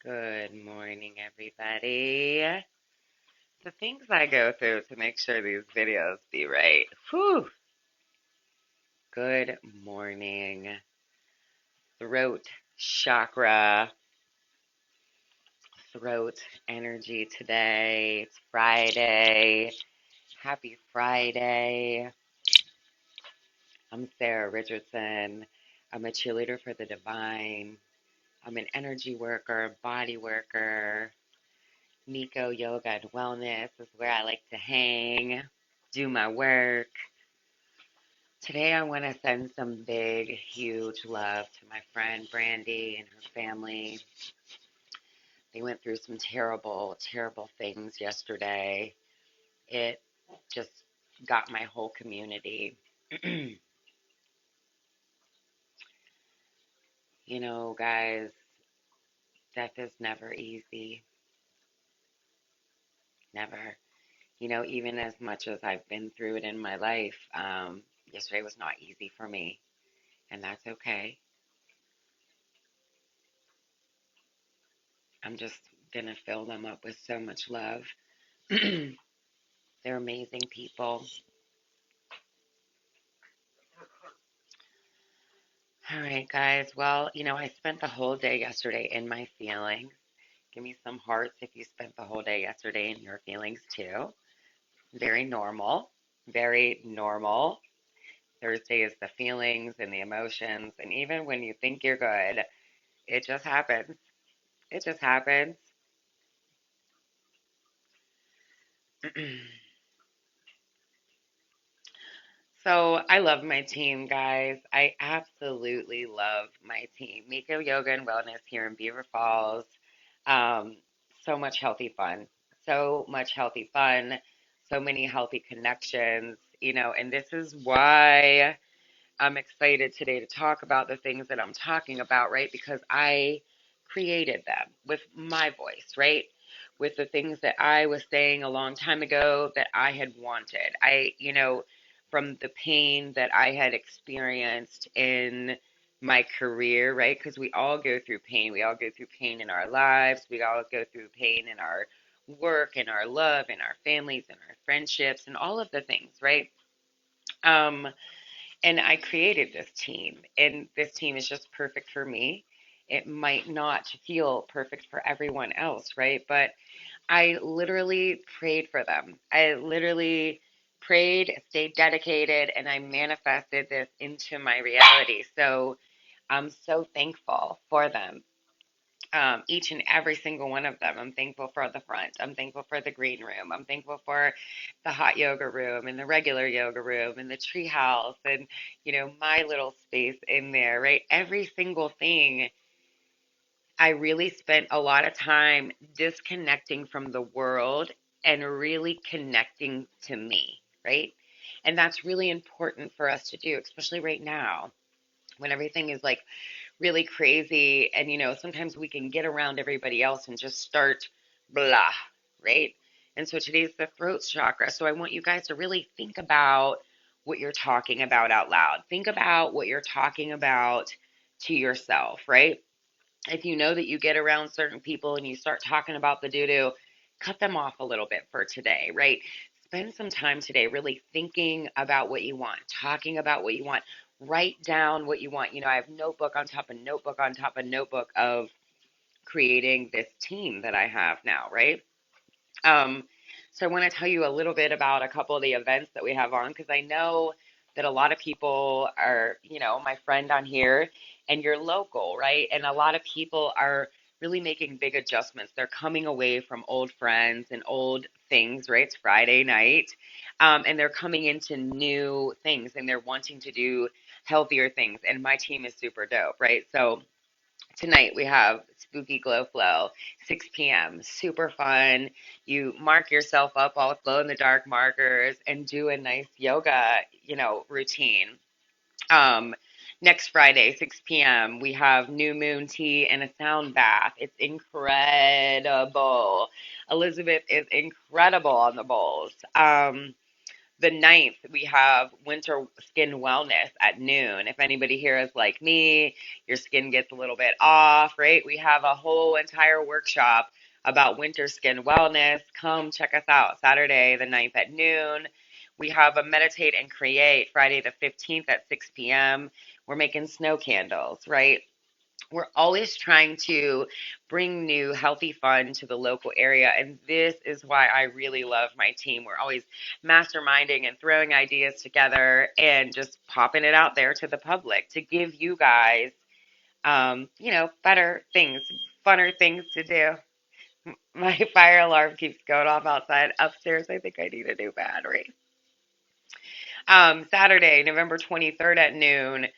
Good morning, everybody. The things I go through to make sure these videos be right. Whew. Good morning. Throat chakra, throat energy today. It's Friday. Happy Friday. I'm Sarah Richardson. I'm a cheerleader for the divine. I'm an energy worker, body worker. Nico Yoga and Wellness is where I like to hang, do my work. Today, I want to send some big, huge love to my friend Brandy and her family. They went through some terrible, terrible things yesterday. It just got my whole community. Guys, death is never easy. Never. Even as much as I've been through it in my life, yesterday was not easy for me, and that's okay. I'm just going to fill them up with so much love. They're amazing people. All right, guys. Well, I spent the whole day yesterday in my feelings. Give me some hearts if you spent the whole day yesterday in your feelings too. Very normal. Very normal. Thursday is the feelings and the emotions. And even when you think you're good, it just happens. It just happens. So I love my team, guys. I absolutely love my team. Miko Yoga and Wellness here in Beaver Falls. Um, so much healthy fun. So much healthy fun. So many healthy connections, and this is why I'm excited today to talk about the things that I'm talking about, right? Because I created them with my voice, right? With the things that I was saying a long time ago that I had wanted. From the pain that I had experienced in my career, right? Because we all go through pain. We all go through pain in our lives. We all go through pain in our work, in our love, in our families, in our friendships, and all of the things, right? Um, and I created this team, and this team is just perfect for me. It might not feel perfect for everyone else, right? But I literally prayed for them. I literally prayed, stayed dedicated, and I manifested this into my reality. So I'm so thankful for them, each and every single one of them. I'm thankful for the front. I'm thankful for the green room. I'm thankful for the hot yoga room and the regular yoga room and the tree house and, my little space in there, right? Every single thing. I really spent a lot of time disconnecting from the world and really connecting to me, right? And that's really important for us to do, especially right now when everything is like really crazy. And, sometimes we can get around everybody else and just start blah, right? And so today's the throat chakra. So I want you guys to really think about what you're talking about out loud. Think about what you're talking about to yourself, right? If you know that you get around certain people and you start talking about the doo doo, cut them off a little bit for today, right? Spend some time today really thinking about what you want, talking about what you want. Write down what you want. I have notebook on top of notebook on top of notebook of creating this team that I have now, right? Um, so I want to tell you a little bit about a couple of the events that we have on because I know that a lot of people are, my friend on here, and you're local, right? And a lot of people are really making big adjustments. They're coming away from old friends and old things, right? It's Friday night, and they're coming into new things and they're wanting to do healthier things. And my team is super dope, right? So tonight we have Spooky Glow Flow, 6 p.m. Super fun. You mark yourself up all with glow in the dark markers and do a nice yoga, routine. Um, Next Friday, 6 p.m., we have new moon tea and a sound bath. It's incredible. Elizabeth is incredible on the bowls. The 9th, we have winter skin wellness at noon. If anybody here is like me, your skin gets a little bit off, right? We have a whole entire workshop about winter skin wellness. Come check us out Saturday, the 9th at noon. We have a meditate and create Friday, the 15th at 6 p.m. We're making snow candles, right? We're always trying to bring new healthy fun to the local area, and this is why I really love my team. We're always masterminding and throwing ideas together and just popping it out there to the public to give you guys better things, funner things to do. My fire alarm keeps going off outside upstairs. I think I need a new battery. Saturday, November 23rd at noon,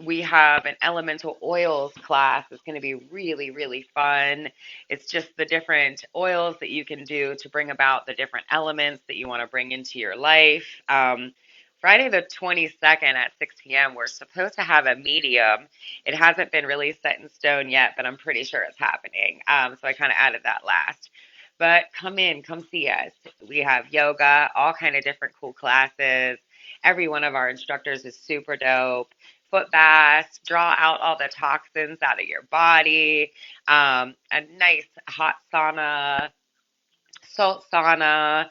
we have an elemental oils class. It's going to be really, really fun. It's just the different oils that you can do to bring about the different elements that you want to bring into your life. Friday the 22nd at 6 p.m., we're supposed to have a medium. It hasn't been really set in stone yet, but I'm pretty sure it's happening. So I kind of added that last. But come in, come see us. We have yoga, all kind of different cool classes. Every one of our instructors is super dope. Foot baths, draw out all the toxins out of your body. A nice hot sauna, salt sauna.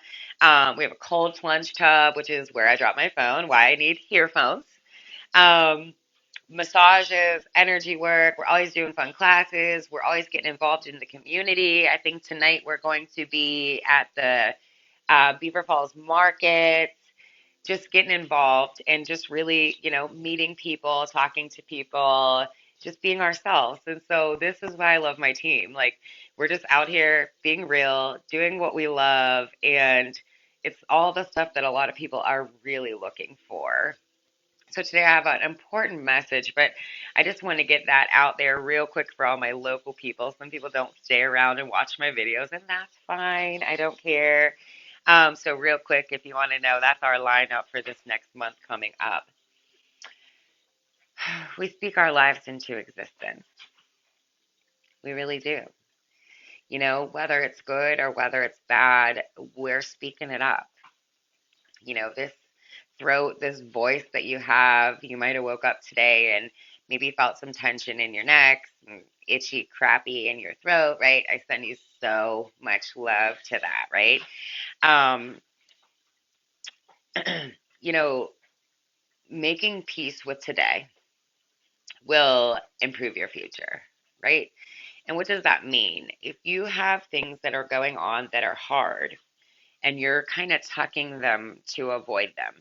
We have a cold plunge tub, which is where I drop my phone, why I need earphones. Um, Massages, energy work. We're always doing fun classes. We're always getting involved in the community. I think tonight we're going to be at the Beaver Falls Market, just getting involved and just really, meeting people, talking to people, just being ourselves. And so this is why I love my team. Like, we're just out here being real, doing what we love, and it's all the stuff that a lot of people are really looking for. So today I have an important message, but I just want to get that out there real quick for all my local people. Some people don't stay around and watch my videos, and that's fine. I don't care. So real quick, if you want to know, that's our lineup for this next month coming up. We speak our lives into existence. We really do. Whether it's good or whether it's bad, we're speaking it up. This throat, this voice that you have, you might have woke up today and maybe felt some tension in your neck, some itchy, crappy in your throat, right? I send you so much love to that, right? Um, you know, Making peace with today will improve your future, right? And what does that mean? If you have things that are going on that are hard and you're kind of tucking them to avoid them,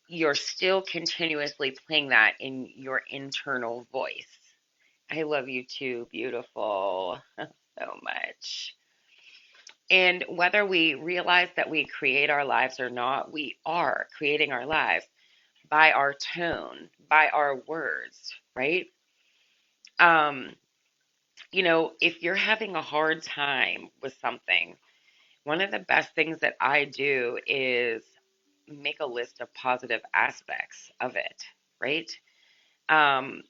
you're still continuously playing that in your internal voice. I love you too, beautiful, so much. And whether we realize that we create our lives or not, we are creating our lives by our tone, by our words, right? Um, if you're having a hard time with something, one of the best things that I do is make a list of positive aspects of it, right? Um,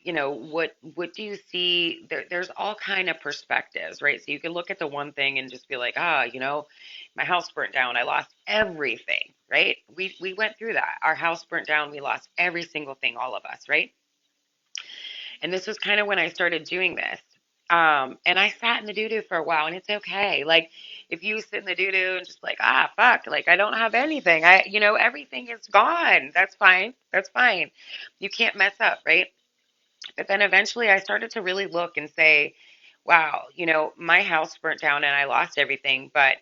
what do you see? There's all kind of perspectives, right? So you can look at the one thing and just be like, my house burnt down. I lost everything, right? We went through that. Our house burnt down. We lost every single thing, all of us, right? And this was kind of when I started doing this. And I sat in the doo doo for a while, and it's okay. Like, if you sit in the doo doo and just like, fuck, like I don't have anything. Everything is gone. That's fine. That's fine. You can't mess up, right? But then eventually I started to really look and say, wow, my house burnt down and I lost everything, but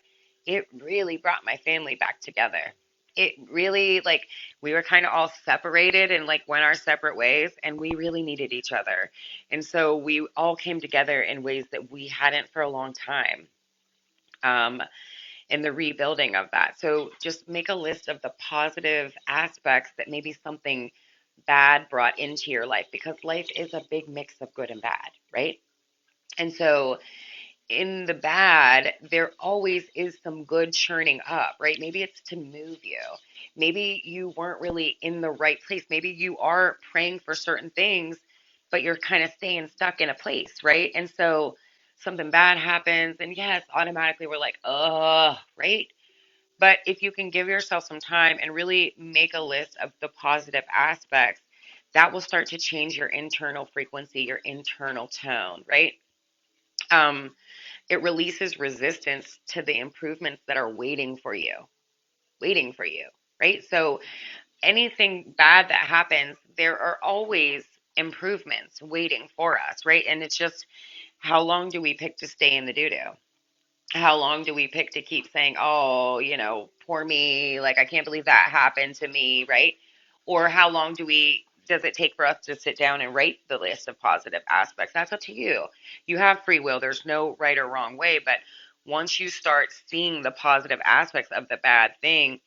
it really brought my family back together. It really, like, we were kind of all separated and like went our separate ways, and we really needed each other. And so we all came together in ways that we hadn't for a long time. Um, in the rebuilding of that. So just make a list of the positive aspects that maybe something bad brought into your life, because life is a big mix of good and bad, right? And so in the bad, there always is some good churning up, right? Maybe it's to move you. Maybe you weren't really in the right place. Maybe you are praying for certain things, but you're kind of staying stuck in a place, right? And so something bad happens, and yes, automatically we're like, right? But if you can give yourself some time and really make a list of the positive aspects, that will start to change your internal frequency, your internal tone, right? Um, it releases resistance to the improvements that are waiting for you, right? So anything bad that happens, there are always improvements waiting for us, right? And it's just how long do we pick to stay in the doo doo? How long do we pick to keep saying, oh, poor me, like I can't believe that happened to me, right? Or how long does it take for us to sit down and write the list of positive aspects? That's up to you. You have free will. There's no right or wrong way, but once you start seeing the positive aspects of the bad thing,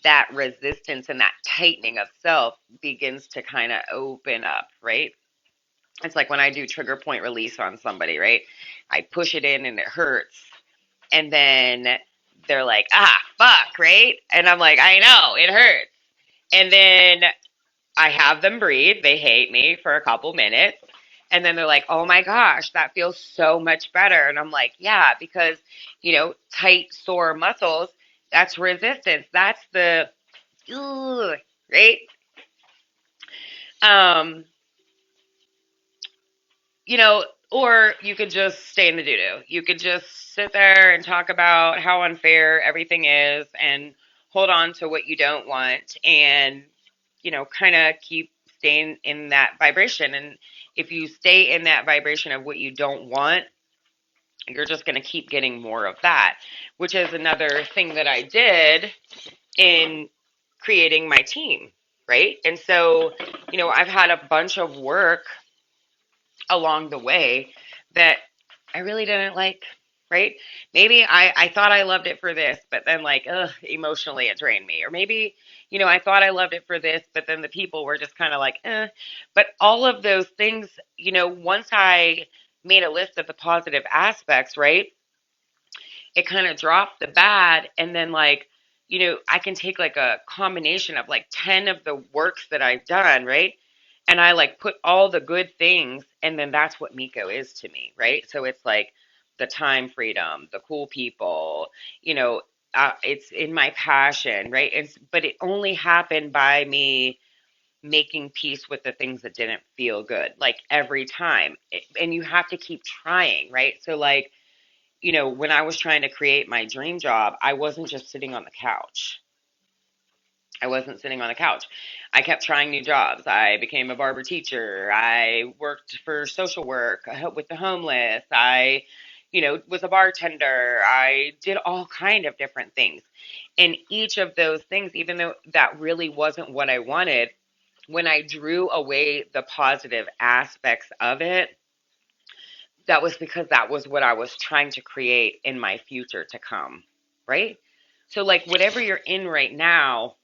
that resistance and that tightening of self begins to kind of open up, right? It's like when I do trigger point release on somebody, right? I push it in and it hurts, and then they're like, fuck, right? And I'm like, I know, it hurts. And then I have them breathe. They hate me for a couple minutes. And then they're like, oh my gosh, that feels so much better. And I'm like, yeah, because, tight, sore muscles, that's resistance. That's the, ugh, right? Um, you know, or you could just stay in the doo doo. You could just sit there and talk about how unfair everything is and hold on to what you don't want and, kind of keep staying in that vibration. And if you stay in that vibration of what you don't want, you're just going to keep getting more of that, which is another thing that I did in creating my team, right? And so, I've had a bunch of work along the way that I really didn't like, right? Maybe I thought I loved it for this, but then emotionally it drained me. Or maybe, I thought I loved it for this, but then the people were just kind of like, eh. But all of those things, once I made a list of the positive aspects, right? It kind of dropped the bad, and then I can take like a combination of like 10 of the works that I've done, right? And I like put all the good things, and then that's what Miko is to me, right? So it's like the time freedom, the cool people, you know, it's in my passion, right? But it only happened by me making peace with the things that didn't feel good, like every time. And you have to keep trying, right? So when I was trying to create my dream job, I wasn't just sitting on the couch. I wasn't sitting on the couch. I kept trying new jobs. I became a barber teacher. I worked for social work with the homeless. I, was a bartender. I did all kind of different things. And each of those things, even though that really wasn't what I wanted, when I drew away the positive aspects of it, that was because that was what I was trying to create in my future to come, right? So, like, whatever you're in right now,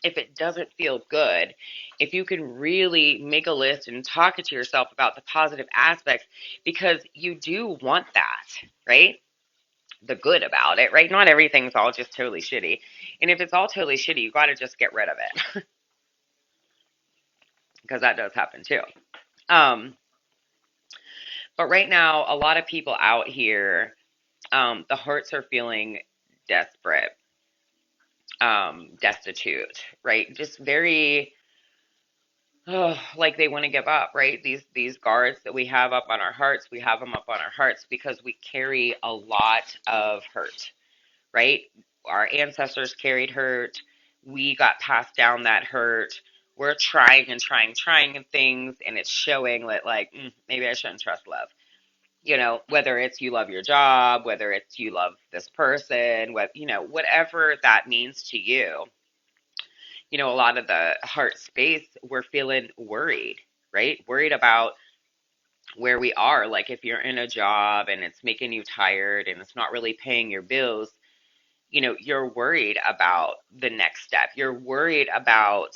if it doesn't feel good, if you can really make a list and talk to yourself about the positive aspects, because you do want that, right? The good about it, right? Not everything's all just totally shitty. And if it's all totally shitty, you got to just get rid of it because that does happen too. Um, but right now, a lot of people out here, the hearts are feeling desperate, destitute, right? Just very, like they want to give up, right? These guards that we have up on our hearts, we have them up on our hearts because we carry a lot of hurt, right? Our ancestors carried hurt. We got passed down that hurt. We're trying and trying and things, and it's showing that maybe I shouldn't trust love. Whether it's you love your job, whether it's you love this person, whatever that means to you. A lot of the heart space, we're feeling worried, right? Worried about where we are. Like if you're in a job and it's making you tired and it's not really paying your bills, you're worried about the next step. You're worried about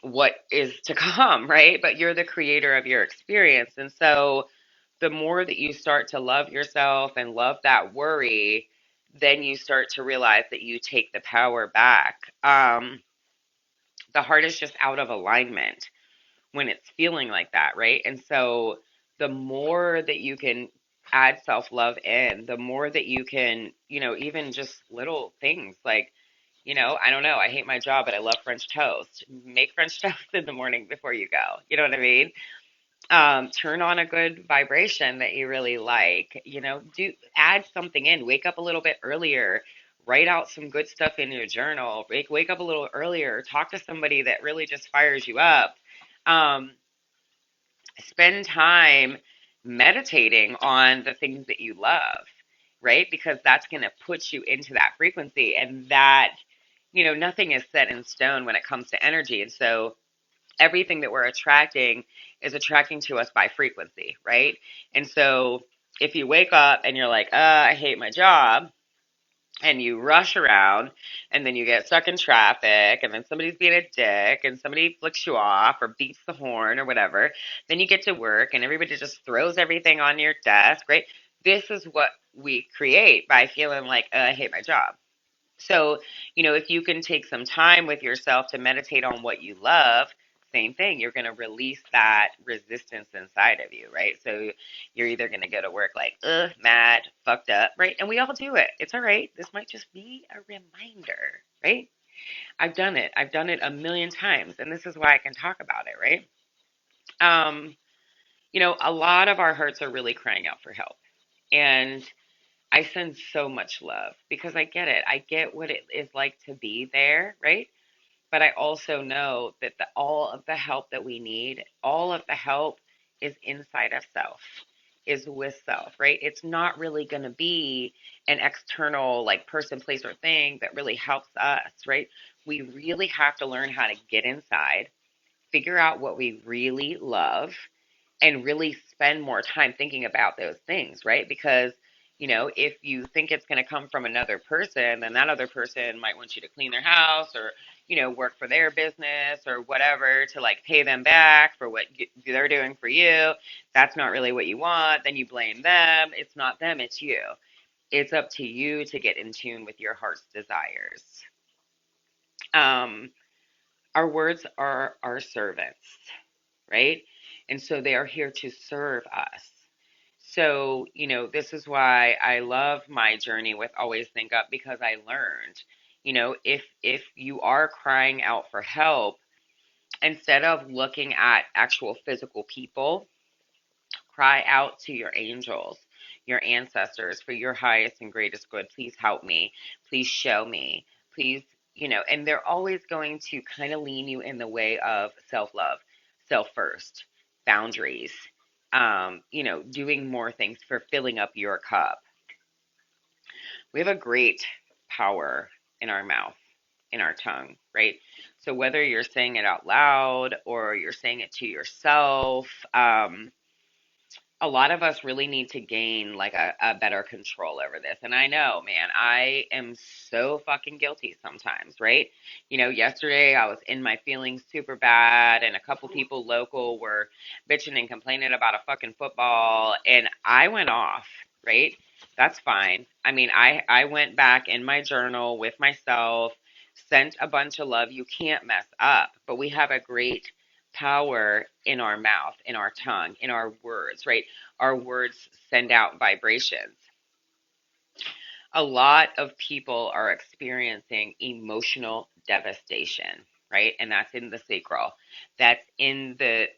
what is to come, right? But you're the creator of your experience. And so the more that you start to love yourself and love that worry, then you start to realize that you take the power back. The heart is just out of alignment when it's feeling like that, right? And so the more that you can add self-love in, the more that you can, even just little things like, I don't know, I hate my job, but I love French toast. Make French toast in the morning before you go. You know what I mean? Turn on a good vibration that you really like. Do add something in. Wake up a little bit earlier. Write out some good stuff in your journal. Wake up a little earlier. Talk to somebody that really just fires you up. Um, Spend time meditating on the things that you love, right? Because that's going to put you into that frequency, and that, nothing is set in stone when it comes to energy. And so everything that we're attracting is attracting to us by frequency, right? And so if you wake up and you're like, I hate my job, and you rush around, and then you get stuck in traffic, and then somebody's being a dick, and somebody flicks you off or beats the horn or whatever, then you get to work and everybody just throws everything on your desk, right? This is what we create by feeling like, I hate my job. So, if you can take some time with yourself to meditate on what you love, same thing, you're going to release that resistance inside of you, right? So you're either going to go to work like, mad, fucked up, right? And we all do it. It's all right. This might just be a reminder, right? I've done it. I've done it a million times, and this is why I can talk about it, right? Um, a lot of our hearts are really crying out for help. And I send so much love because I get it. I get what it is like to be there, right? But I also know that all of the help that we need, all of the help is inside of self, is with self, right? It's not really going to be an external like person, place, or thing that really helps us, right? We really have to learn how to get inside, figure out what we really love, and really spend more time thinking about those things, right? Because, if you think it's going to come from another person, then that other person might want you to clean their house or, work for their business or whatever to like pay them back for what they're doing for you. That's not really what you want. Then you blame them. It's not them, it's you. It's up to you to get in tune with your heart's desires. Um, our words are our servants, right? And so they are here to serve us. So, this is why I love my journey with Always Think Up, because I learned, if you are crying out for help, instead of looking at actual physical people, cry out to your angels, your ancestors for your highest and greatest good. Please help me. Please show me. Please, and they're always going to kind of lean you in the way of self love, self first, boundaries, doing more things for filling up your cup. We have a great power in our mouth, in our tongue, right? So whether you're saying it out loud or you're saying it to yourself, a lot of us really need to gain like a better control over this. And I know, man, I am so fucking guilty sometimes, right? Yesterday I was in my feelings super bad, and a couple people local were bitching and complaining about a fucking football, and I went off, right? That's fine. I mean, I went back in my journal with myself, sent a bunch of love. You can't mess up, but we have a great power in our mouth, in our tongue, in our words, right? Our words send out vibrations. A lot of people are experiencing emotional devastation, right? And that's in the sacral. That's in the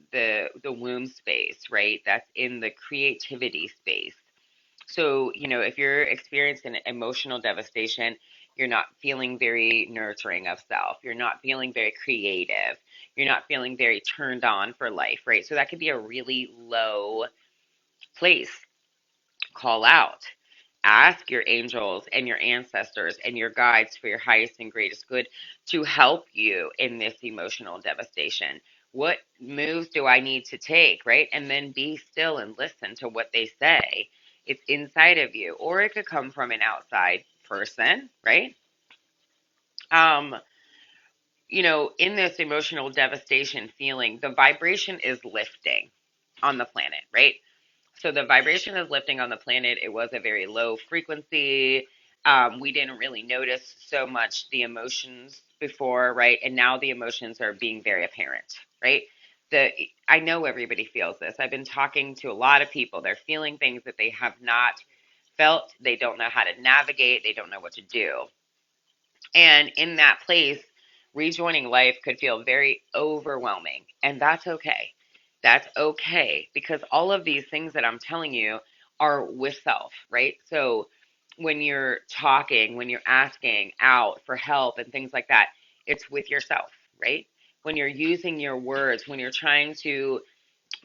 womb space, right? That's in the creativity space. So, if you're experiencing emotional devastation, you're not feeling very nurturing of self. You're not feeling very creative. You're not feeling very turned on for life, right? So that could be a really low place. Call out. Ask your angels and your ancestors and your guides for your highest and greatest good to help you in this emotional devastation. What moves do I need to take, right? And then be still and listen to what they say. It's inside of you, or it could come from an outside person, right? Um, in this emotional devastation feeling, the vibration is lifting on the planet, right? So the vibration is lifting on the planet. It was a very low frequency. We didn't really notice so much the emotions before, right? And now the emotions are being very apparent, right? I know everybody feels this. I've been talking to a lot of people. They're feeling things that they have not felt. They don't know how to navigate. They don't know what to do. And in that place, rejoining life could feel very overwhelming. And that's okay. That's okay because all of these things that I'm telling you are with self, right? So when you're talking, when you're asking out for help and things like that, it's with yourself, right? When you're using your words, when you're trying to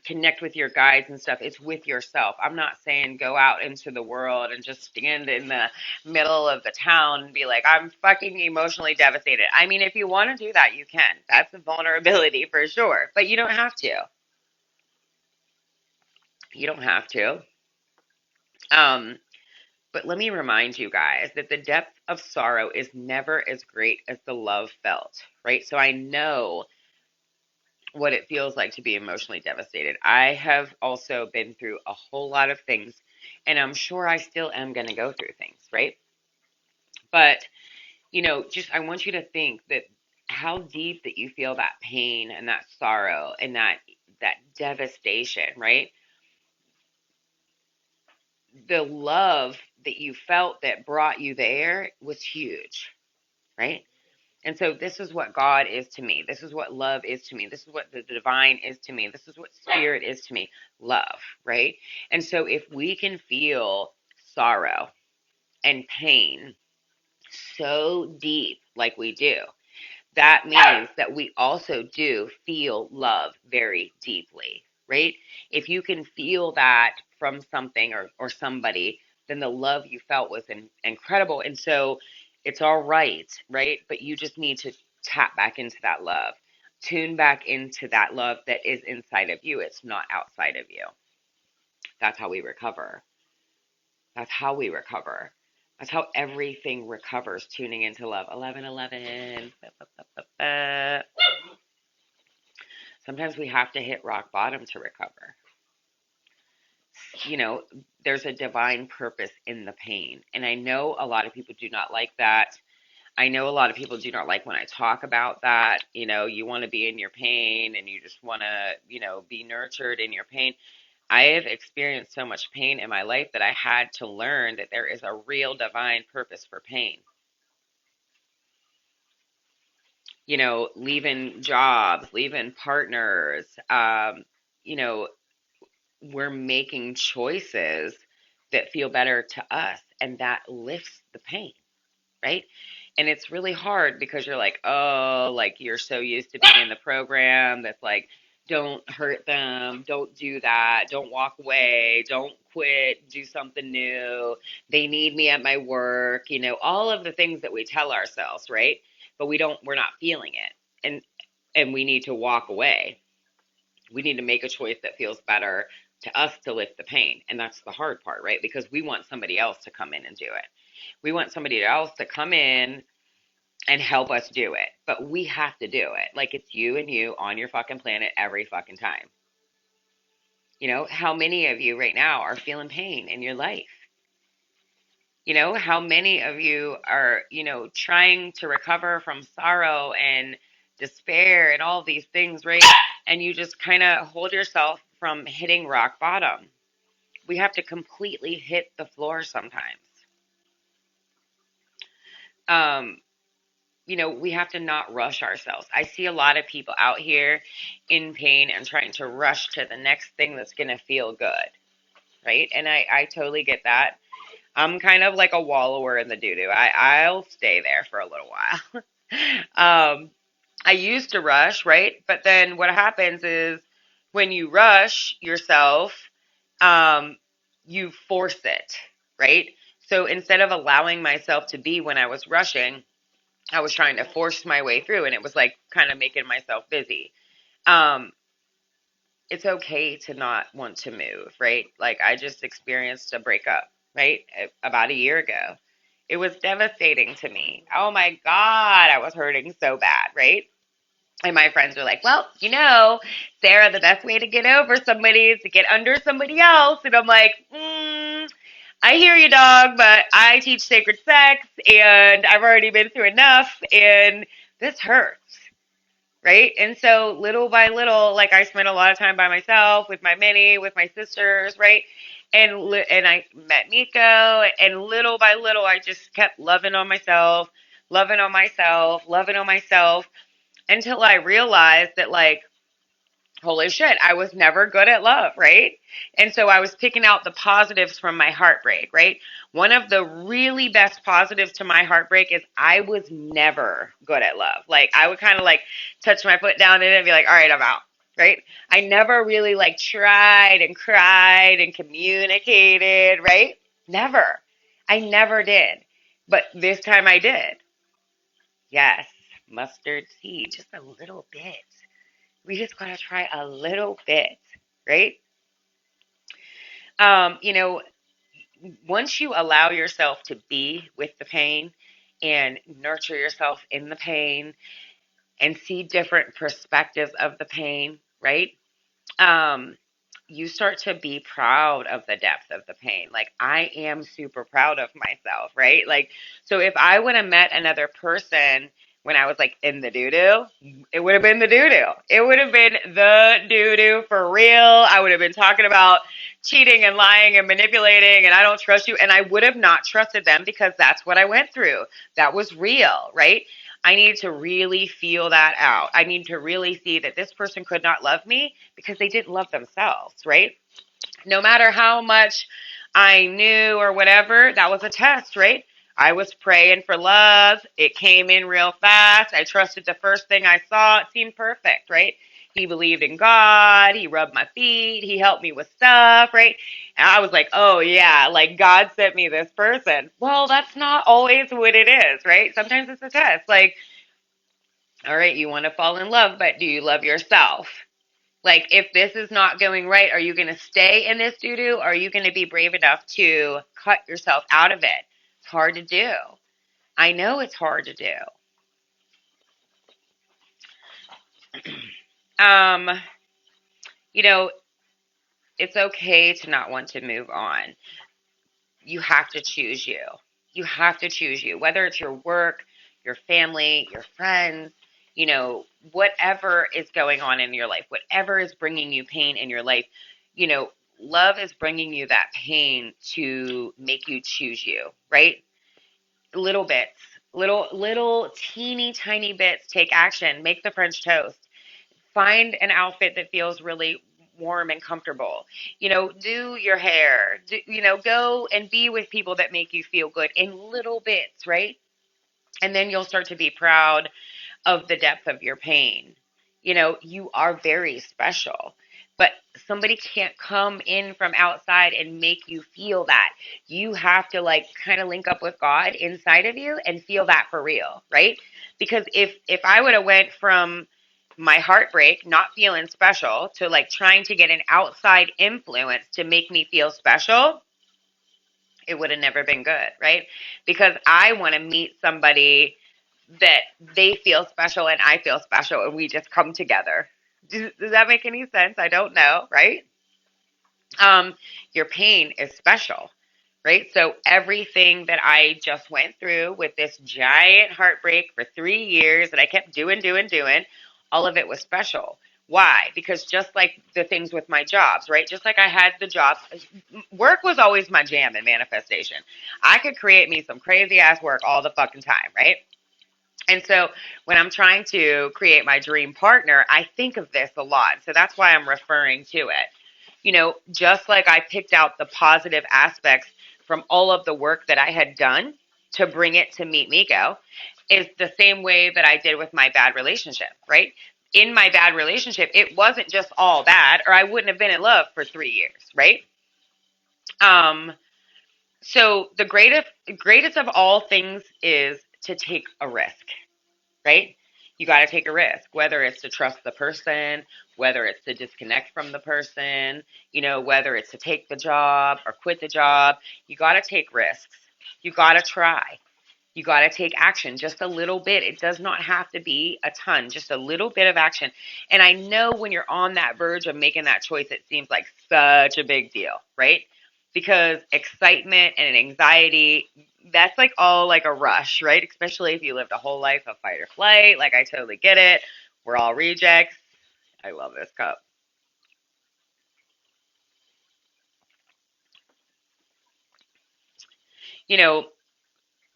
connect with your guides and stuff, it's with yourself. I'm not saying go out into the world and just stand in the middle of the town and be like, I'm fucking emotionally devastated. I mean, if you want to do that, you can. That's a vulnerability for sure, but you don't have to. You don't have to. Um, but let me remind you guys that the depth of sorrow is never as great as the love felt, right? So I know what it feels like to be emotionally devastated. I have also been through a whole lot of things, and I'm sure I still am going to go through things, right? But, just I want you to think that how deep that you feel that pain and that sorrow and that devastation, right? The love that you felt that brought you there was huge, right? And so this is what God is to me. This is what love is to me. This is what the divine is to me. This is what spirit is to me. Love, right? And so if we can feel sorrow and pain so deep like we do, that means that we also do feel love very deeply, right? If you can feel that from something or somebody, then the love you felt was incredible. And so it's all right? But you just need to tap back into that love, tune back into that love that is inside of you. It's not outside of you. That's how we recover. That's how we recover. That's how everything recovers, tuning into love. 1111. Sometimes we have to hit rock bottom to recover. You know, there's a divine purpose in the pain. And I know a lot of people do not like that. I know a lot of people do not like when I talk about that. You want to be in your pain and you just want to, be nurtured in your pain. I have experienced so much pain in my life that I had to learn that there is a real divine purpose for pain. Leaving jobs, leaving partners, you know, we're making choices that feel better to us, and that lifts the pain, right? And it's really hard because you're like, oh, like you're so used to being in the program that's like, don't hurt them, don't do that, don't walk away, don't quit, do something new. They need me at my work, all of the things that we tell ourselves, right? But we're not feeling it. And we need to walk away. We need to make a choice that feels better to us to lift the pain. And that's the hard part, right? Because we want somebody else to come in and do it. We want somebody else to come in and help us do it. But we have to do it. Like it's you and you on your fucking planet every fucking time. How many of you right now are feeling pain in your life? How many of you are, trying to recover from sorrow and despair and all these things, right? And you just kind of hold yourself from hitting rock bottom. We have to completely hit the floor sometimes. Um, we have to not rush ourselves. I see a lot of people out here in pain and trying to rush to the next thing that's going to feel good, right? And I totally get that. I'm kind of like a wallower in the doo-doo. I'll stay there for a little while. I used to rush, right? But then what happens is when you rush yourself, um, you force it, right? So instead of allowing myself to be when I was rushing, I was trying to force my way through, and it was like kind of making myself busy. Um, it's okay to not want to move, right? Like I just experienced a breakup, right? About a year ago. It was devastating to me. Oh my God, I was hurting so bad, right? And my friends were like, well, Sarah, the best way to get over somebody is to get under somebody else. And I'm like, I hear you, dog, but I teach sacred sex and I've already been through enough and this hurts. right? And so little by little, like I spent a lot of time by myself with my mini, with my sisters, right? And I met Miko, and little by little, I just kept loving on myself, loving on myself, loving on myself, until I realized that, like, holy shit, I was never good at love, right? And so I was picking out the positives from my heartbreak, right? One of the really best positives to my heartbreak is I was never good at love. Like, I would kind of like touch my foot down in it and be like, all right, I'm out, right? I never really like tried and cried and communicated, right? Never. I never did. But this time I did. Yes, mustard seed, just a little bit. We just gotta try a little bit, right? You know, once you allow yourself to be with the pain and nurture yourself in the pain and see different perspectives of the pain, right? um, you start to be proud of the depth of the pain. Like, I am super proud of myself, right? Like, so if I would have met another person when I was like in the doo doo, it would have been the doo doo. It would have been the doo doo for real. I would have been talking about cheating and lying and manipulating and I don't trust you. And I would have not trusted them because that's what I went through. That was real, right? I need to really feel that out. I need to really see that this person could not love me because they didn't love themselves, right? No matter how much I knew or whatever, that was a test, right? I was praying for love. It came in real fast. I trusted the first thing I saw. It seemed perfect, right? He believed in God. He rubbed my feet. He helped me with stuff, right? And I was like, oh, yeah, like God sent me this person. Well, that's not always what it is, right? Sometimes it's a test. Like, all right, you want to fall in love, but do you love yourself? Like, if this is not going right, are you going to stay in this doo doo? Or are you going to be brave enough to cut yourself out of it? It's hard to do. I know it's hard to do. Um, you know, it's okay to not want to move on. You have to choose you. You have to choose you, whether it's your work, your family, your friends, whatever is going on in your life, whatever is bringing you pain in your life, you know, love is bringing you that pain to make you choose you, right? Little bits, little teeny tiny bits, take action, make the French toast. Find an outfit that feels really warm and comfortable. Do your hair. Go and be with people that make you feel good in little bits, right? And then you'll start to be proud of the depth of your pain. You are very special, but somebody can't come in from outside and make you feel that. You have to like kind of link up with God inside of you and feel that for real, right? Because if I would have went from my heartbreak, not feeling special, to like trying to get an outside influence to make me feel special, it would have never been good, right? Because I want to meet somebody that they feel special and I feel special and we just come together. Does that make any sense? I don't know, right? Your pain is special, right? So everything that I just went through with this giant heartbreak for 3 years that I kept doing, all of it was special. Why? Because just like the things with my jobs, right? Just like I had the jobs, work was always my jam in manifestation. I could create me some crazy ass work all the fucking time, right? And so when I'm trying to create my dream partner, I think of this a lot. So that's why I'm referring to it. Just like I picked out the positive aspects from all of the work that I had done to bring it to Meet Miko, is the same way that I did with my bad relationship, right? In my bad relationship, it wasn't just all bad, or I wouldn't have been in love for 3 years, right? Um, so the greatest of all things is to take a risk, right? You got to take a risk, whether it's to trust the person, whether it's to disconnect from the person, whether it's to take the job or quit the job. You got to take risks. You got to try. You got to take action, just a little bit. It does not have to be a ton, just a little bit of action. And I know when you're on that verge of making that choice, it seems like such a big deal, right? Because excitement and anxiety, that's like all like a rush, right? Especially if you lived a whole life of fight or flight. Like, I totally get it. We're all rejects. I love this cup. You know,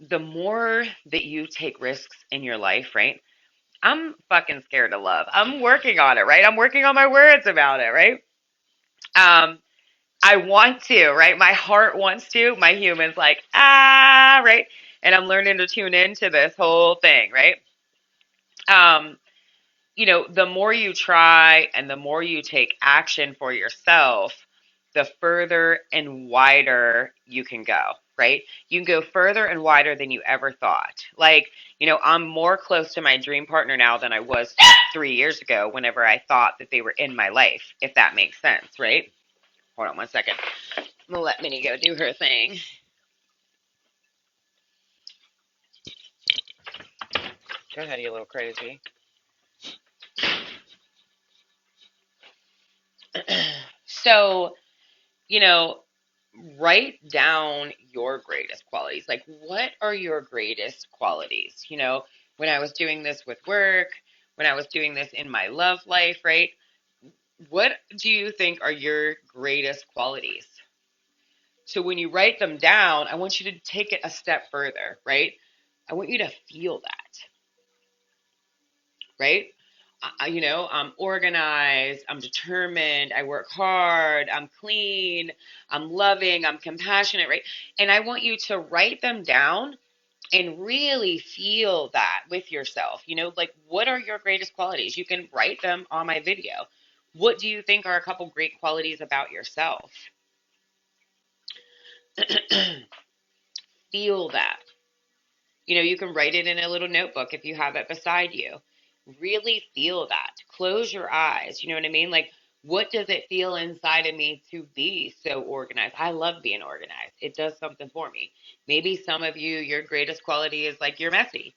the more that you take risks in your life, right? I'm fucking scared of love. I'm working on it, right? I'm working on my words about it, right? Um, I want to, right? My heart wants to. My human's like, right? And I'm learning to tune into this whole thing, right? Um, the more you try and the more you take action for yourself, the further and wider you can go, right? You can go further and wider than you ever thought. Like, I'm more close to my dream partner now than I was 3 years ago whenever I thought that they were in my life, if that makes sense, right? Hold on one second. I'm going to let Minnie go do her thing. Go ahead, you little crazy. So, you know, write down your greatest qualities. Like, what are your greatest qualities? When I was doing this with work, when I was doing this in my love life, right? What do you think are your greatest qualities? So when you write them down, I want you to take it a step further, right? I want you to feel that, right? I'm organized, I'm determined, I work hard, I'm clean, I'm loving, I'm compassionate, right? And I want you to write them down and really feel that with yourself. Like, what are your greatest qualities? You can write them on my video. What do you think are a couple great qualities about yourself? Feel that. You can write it in a little notebook if you have it beside you. Really feel that. Close your eyes. You know what I mean? Like, what does it feel inside of me to be so organized? I love being organized. It does something for me. Maybe some of you, your greatest quality is like you're messy.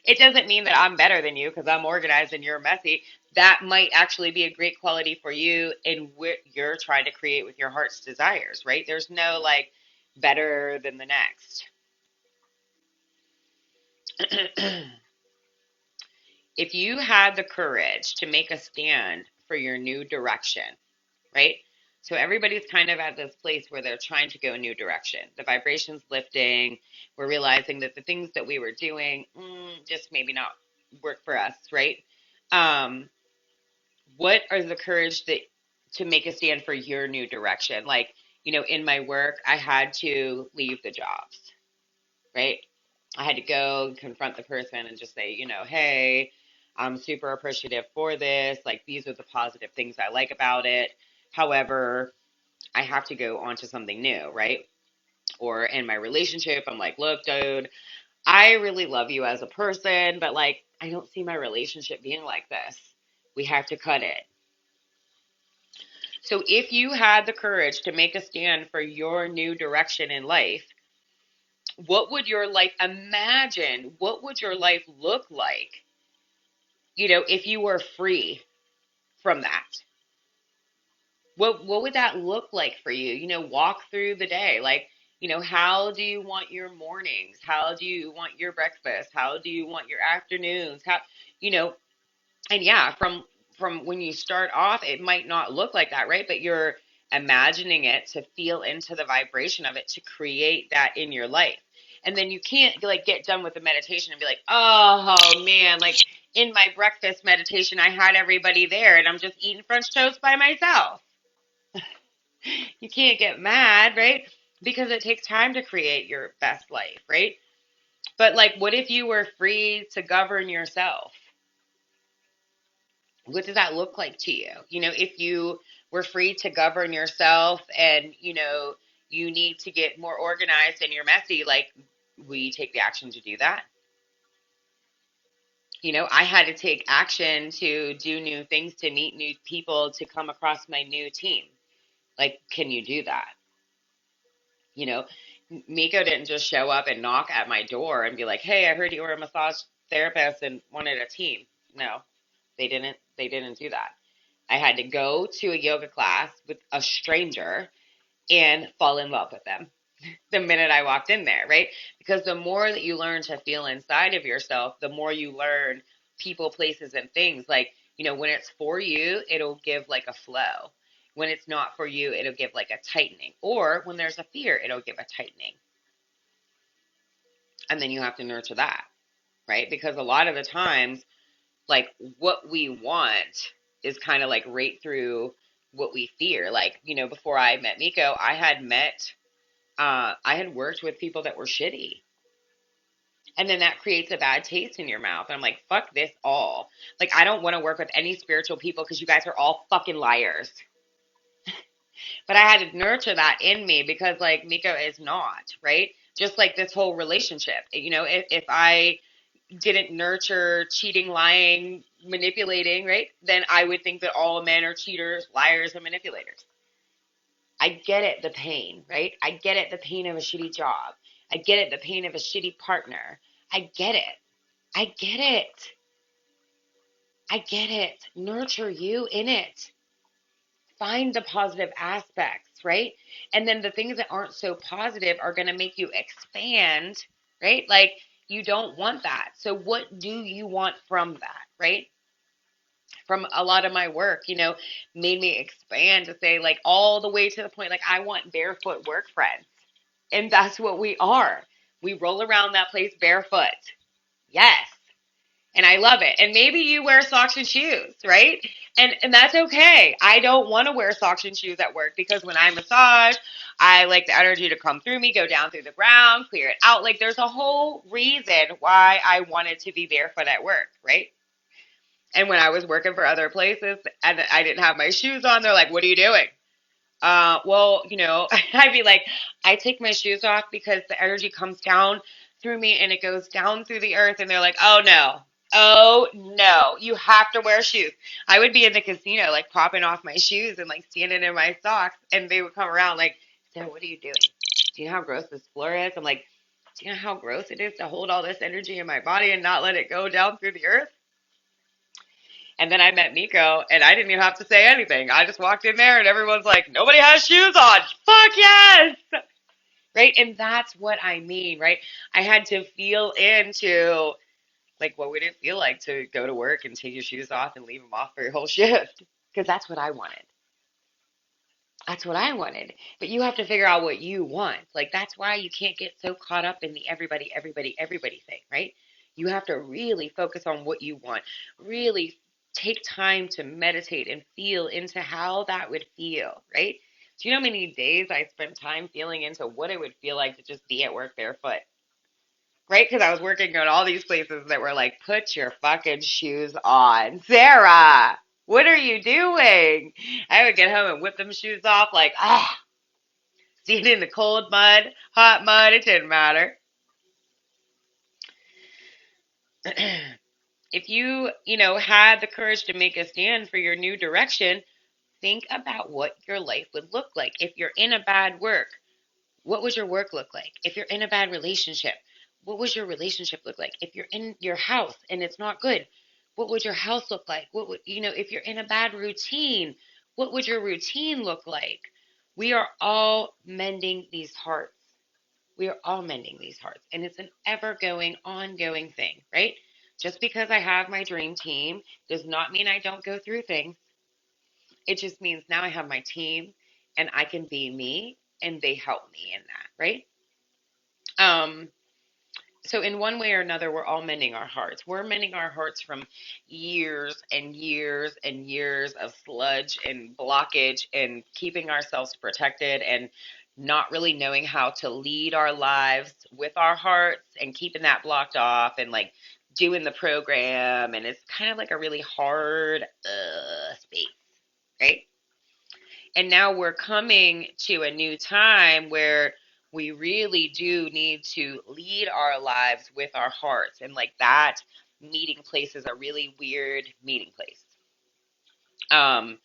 It doesn't mean that I'm better than you because I'm organized and you're messy. That might actually be a great quality for you in what you're trying to create with your heart's desires, right? There's no like better than the next. If you had the courage to make a stand for your new direction, right? So everybody's kind of at this place where they're trying to go a new direction. The vibration's lifting. We're realizing that the things that we were doing just maybe not work for us, right? Um, what are the courage that to make a stand for your new direction? Like, in my work, I had to leave the jobs, right? I had to go confront the person and just say, hey, I'm super appreciative for this. Like, these are the positive things I like about it. However, I have to go on to something new, right? Or in my relationship, I'm like, look, dude, I really love you as a person, but like, I don't see my relationship being like this. We have to cut it. So if you had the courage to make a stand for your new direction in life, what would your life imagine? What would your life look like, if you were free from that? What would that look like for you? Walk through the day. Like, how do you want your mornings? How do you want your breakfast? How do you want your afternoons? You know, and yeah, from when you start off, it might not look like that, right? But you're imagining it to feel into the vibration of it to create that in your life. And then you can't like get done with the meditation and be like, oh man, like in my breakfast meditation, I had everybody there and I'm just eating French toast by myself. You can't get mad, right? Because it takes time to create your best life, right? But like, what if you were free to govern yourself? What does that look like to you? If you were free to govern yourself and, you need to get more organized and you're messy, like, we take the action to do that. I had to take action to do new things, to meet new people, to come across my new team. Like, can you do that? You know, Miko didn't just show up and knock at my door and be like, "Hey, I heard you were a massage therapist and wanted a team." No, they didn't. They didn't do that. I had to go to a yoga class with a stranger and fall in love with them the minute I walked in there, right? Because the more that you learn to feel inside of yourself, the more you learn people, places, and things. Like, when it's for you, it'll give like a flow. When it's not for you, it'll give like a tightening. Or when there's a fear, it'll give a tightening. And then you have to nurture that, right? Because a lot of the times, like what we want is kind of like right through what we fear. Like, before I met Miko, I had worked with people that were shitty. And then that creates a bad taste in your mouth. And I'm like, fuck this all. Like, I don't want to work with any spiritual people because you guys are all fucking liars. But I had to nurture that in me because, like, Miko is not, right? Just like this whole relationship. If I didn't nurture cheating, lying, manipulating, right, then I would think that all men are cheaters, liars, and manipulators. I get it, the pain, right? I get it, the pain of a shitty job. I get it, the pain of a shitty partner. I get it. I get it. I get it. Nurture you in it. Find the positive aspects, right? And then the things that aren't so positive are going to make you expand, right? Like, you don't want that. So what do you want from that, right? From a lot of my work, made me expand to say, like, all the way to the point, like, I want barefoot work friends. And that's what we are. We roll around that place barefoot. Yes. And I love it. And maybe you wear socks and shoes, right? And that's okay. I don't want to wear socks and shoes at work because when I massage, I like the energy to come through me, go down through the ground, clear it out. Like, there's a whole reason why I wanted to be barefoot at work, right? And when I was working for other places and I didn't have my shoes on, they're like, "What are you doing?" Well, I'd be like, I take my shoes off because the energy comes down through me and it goes down through the earth. And they're like, oh no, you have to wear shoes. I would be in the casino, like popping off my shoes and like standing in my socks. And they would come around like, "So what are you doing? Do you know how gross this floor is?" I'm like, "Do you know how gross it is to hold all this energy in my body and not let it go down through the earth?" And then I met Miko, and I didn't even have to say anything. I just walked in there, and everyone's like, "Nobody has shoes on." Fuck yes! Right? And that's what I mean, right? I had to feel into, like, what would it feel like to go to work and take your shoes off and leave them off for your whole shift? Because that's what I wanted. That's what I wanted. But you have to figure out what you want. Like, that's why you can't get so caught up in the everybody, everybody, everybody thing, right? You have to really focus on what you want. Really take time to meditate and feel into how that would feel, right? Do you know how many days I spent time feeling into what it would feel like to just be at work barefoot? Right? Because I was working at all these places that were like, "Put your fucking shoes on. Sarah, what are you doing?" I would get home and whip them shoes off, like, see it in the cold mud, hot mud, it didn't matter. If you had the courage to make a stand for your new direction, think about what your life would look like. If you're in a bad work, what would your work look like? If you're in a bad relationship, what would your relationship look like? If you're in your house and it's not good, what would your house look like? What would, if you're in a bad routine, what would your routine look like? We are all mending these hearts. We are all mending these hearts. And it's an ever going, ongoing thing, right? Just because I have my dream team does not mean I don't go through things. It just means now I have my team and I can be me and they help me in that, right? Um, so in one way or another, we're all mending our hearts. We're mending our hearts from years and years and years of sludge and blockage and keeping ourselves protected and not really knowing how to lead our lives with our hearts and keeping that blocked off and like doing the program. And it's kind of like a really hard space, right? And now we're coming to a new time where we really do need to lead our lives with our hearts. And like that meeting place is a really weird meeting place. Um,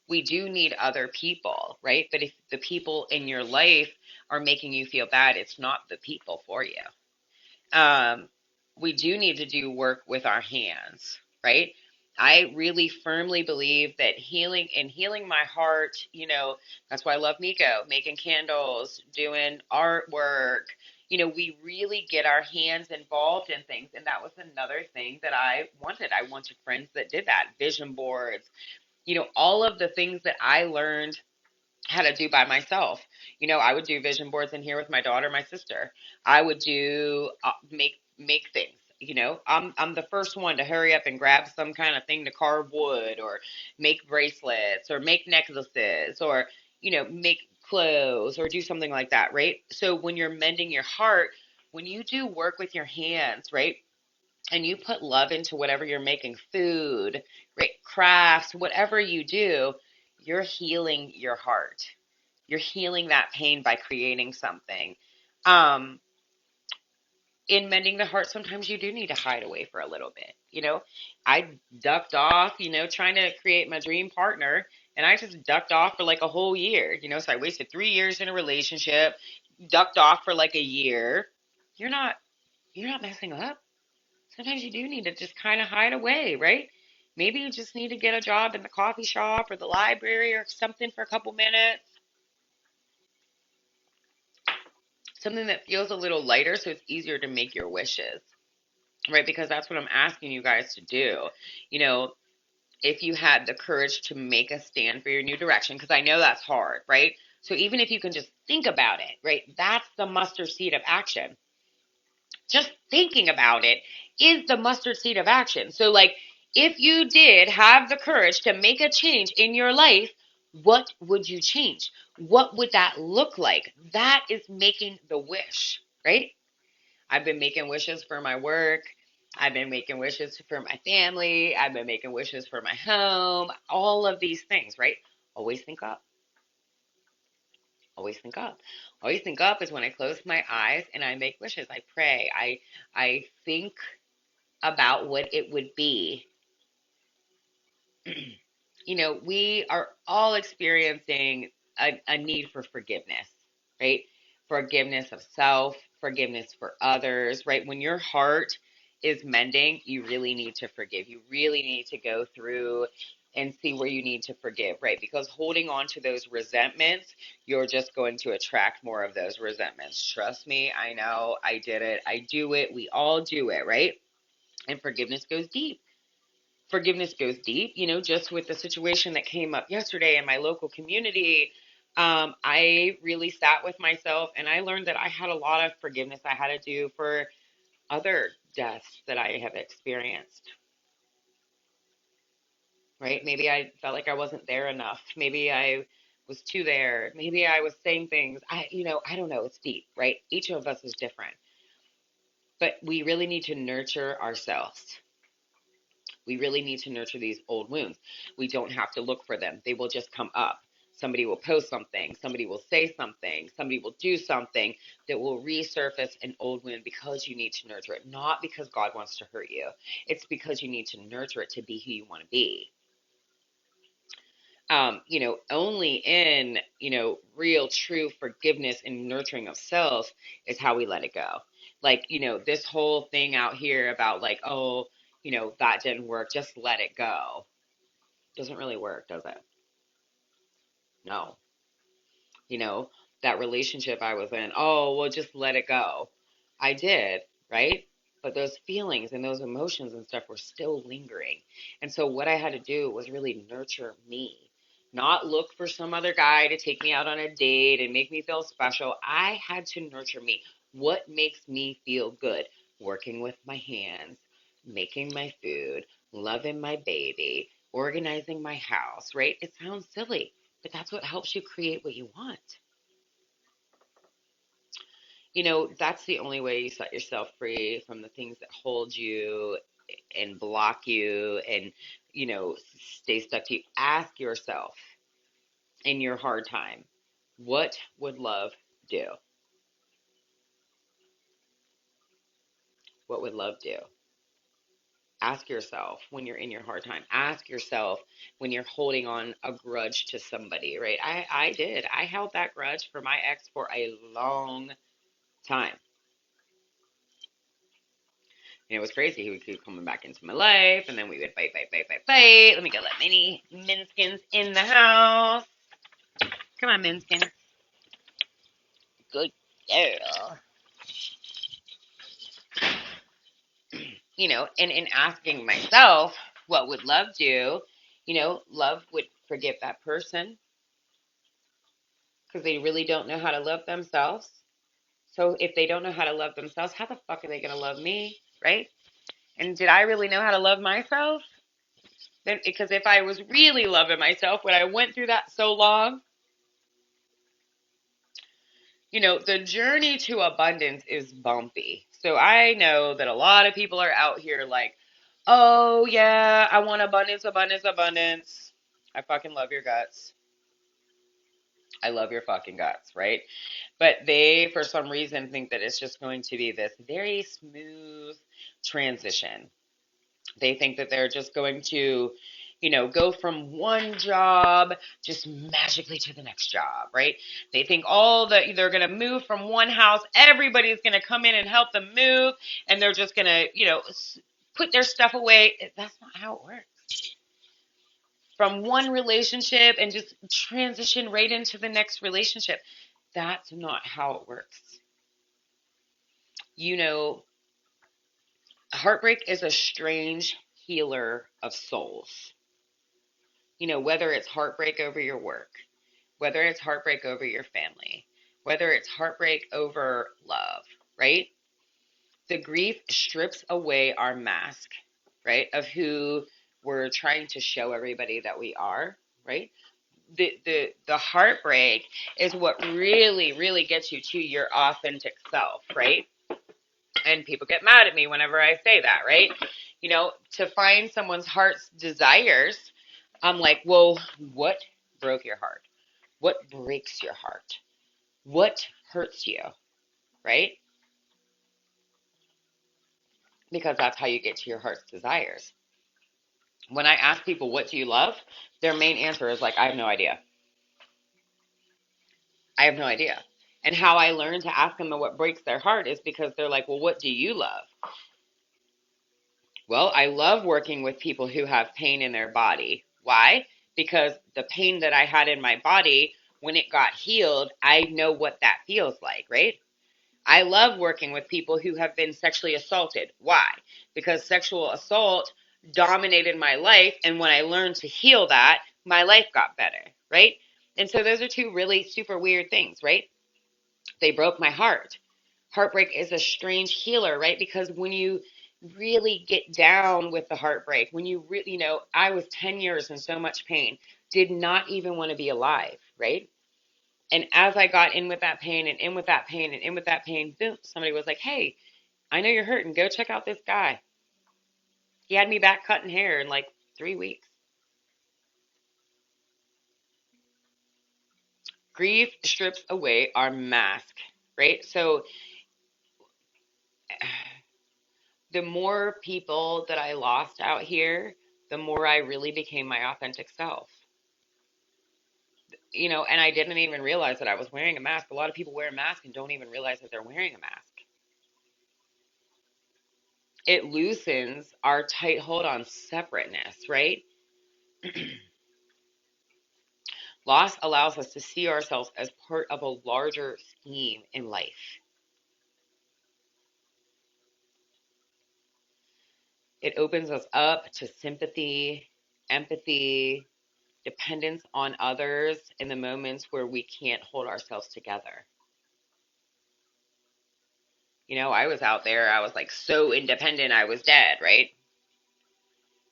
we do need other people, right? But if the people in your life are making you feel bad, it's not the people for you. Um, we do need to do work with our hands, right? I really firmly believe that healing my heart, that's why I love Miko, making candles, doing artwork, we really get our hands involved in things. And that was another thing that I wanted. I wanted friends that did that, vision boards, all of the things that I learned how to do by myself. I would do vision boards in here with my daughter, my sister. I would do make things. I'm the first one to hurry up and grab some kind of thing to carve wood or make bracelets or make necklaces or make clothes or do something like that, right? So when you're mending your heart, when you do work with your hands, right? And you put love into whatever you're making, food, right, crafts, whatever you do, you're healing your heart. You're healing that pain by creating something. Um, in mending the heart, sometimes you do need to hide away for a little bit. I ducked off, trying to create my dream partner, and I just ducked off for like a whole year. So I wasted 3 years in a relationship, ducked off for like a year. You're not, you're not messing up. Sometimes you do need to just kind of hide away, right? Maybe you just need to get a job in the coffee shop or the library or something for a couple minutes. Something that feels a little lighter so it's easier to make your wishes, right? Because that's what I'm asking you guys to do. You know, if you had the courage to make a stand for your new direction, because I know that's hard, right? So even if you can just think about it, right? That's the mustard seed of action. Just thinking about it is the mustard seed of action. So, like, if you did have the courage to make a change in your life, what would you change? What would that look like? That is making the wish, right? I've been making wishes for my work. I've been making wishes for my family. I've been making wishes for my home. All of these things, right? Always think up. Always think up. Always think up is when I close my eyes and I make wishes. I pray. I think about what it would be. We are all experiencing a need for forgiveness, right? Forgiveness of self, forgiveness for others, right? When your heart is mending, you really need to forgive. You really need to go through and see where you need to forgive, right? Because holding on to those resentments, you're just going to attract more of those resentments. Trust me, I know, I did it, I do it, we all do it, right? And forgiveness goes deep. Forgiveness goes deep, just with the situation that came up yesterday in my local community. I really sat with myself and I learned that I had a lot of forgiveness I had to do for other deaths that I have experienced, right? Maybe I felt like I wasn't there enough. Maybe I was too there. Maybe I was saying things. I don't know. It's deep, right? Each of us is different, but we really need to nurture ourselves. We really need to nurture these old wounds. We don't have to look for them, they will just come up. Somebody will post something, somebody will say something, somebody will do something that will resurface an old wound because you need to nurture it, not because God wants to hurt you. It's because you need to nurture it to be who you want to be. Only in, real true forgiveness and nurturing of self is how we let it go. Like, this whole thing out here about like, oh, that didn't work, just let it go. Doesn't really work, does it? No. You know, that relationship I was in, oh, well, just let it go. I did, right? But those feelings and those emotions and stuff were still lingering. And so what I had to do was really nurture me, not look for some other guy to take me out on a date and make me feel special. I had to nurture me. What makes me feel good? Working with my hands, making my food, loving my baby, organizing my house, right? It sounds silly, but that's what helps you create what you want. That's the only way you set yourself free from the things that hold you and block you and, stay stuck to you. Ask yourself in your hard time, what would love do? What would love do? Ask yourself when you're in your hard time. Ask yourself when you're holding on a grudge to somebody, right? I did. I held that grudge for my ex for a long time. And it was crazy. He would keep coming back into my life, and then we would fight, fight, fight, fight, fight. Let me go let many Minskins in the house. Come on, Minskin. Good girl. and in asking myself, what would love do? Love would forgive that person because they really don't know how to love themselves. So if they don't know how to love themselves, how the fuck are they going to love me? Right? And did I really know how to love myself? Then, because if I was really loving myself when I went through that so long, the journey to abundance is bumpy. So I know that a lot of people are out here like, oh, yeah, I want abundance, abundance, abundance. I fucking love your guts. I love your fucking guts, right? But they, for some reason, think that it's just going to be this very smooth transition. They think that they're just going to, go from one job just magically to the next job, right? They think they're going to move from one house, everybody's going to come in and help them move, and they're just going to, put their stuff away. That's not how it works. From one relationship and just transition right into the next relationship. That's not how it works. You know, Heartbreak is a strange healer of souls. Whether it's heartbreak over your work, whether it's heartbreak over your family, whether it's heartbreak over love, right? The grief strips away our mask, right, of who we're trying to show everybody that we are, right? The heartbreak is what really, really gets you to your authentic self, right? And people get mad at me whenever I say that, right? To find someone's heart's desires, I'm like, well, what broke your heart? What breaks your heart? What hurts you, right? Because that's how you get to your heart's desires. When I ask people, what do you love? Their main answer is like, I have no idea. I have no idea. And how I learned to ask them what breaks their heart is because they're like, well, what do you love? Well, I love working with people who have pain in their body. Why? Because the pain that I had in my body, when it got healed, I know what that feels like, right? I love working with people who have been sexually assaulted. Why? Because sexual assault dominated my life, and when I learned to heal that, my life got better, right? And so those are two really super weird things, right? They broke my heart. Heartbreak is a strange healer, right? Because when you really get down with the heartbreak, when you really, I was 10 years in so much pain, did not even want to be alive, right? And as I got in with that pain and in with that pain and in with that pain, boom, somebody was like, hey, I know you're hurting. Go check out this guy. He had me back cutting hair in like 3 weeks. Grief strips away our mask, right? So the more people that I lost out here, the more I really became my authentic self. And I didn't even realize that I was wearing a mask. A lot of people wear a mask and don't even realize that they're wearing a mask. It loosens our tight hold on separateness, right? Loss allows us to see ourselves as part of a larger scheme in life. It opens us up to sympathy, empathy, dependence on others in the moments where we can't hold ourselves together. I was out there, I was like so independent, I was dead, right?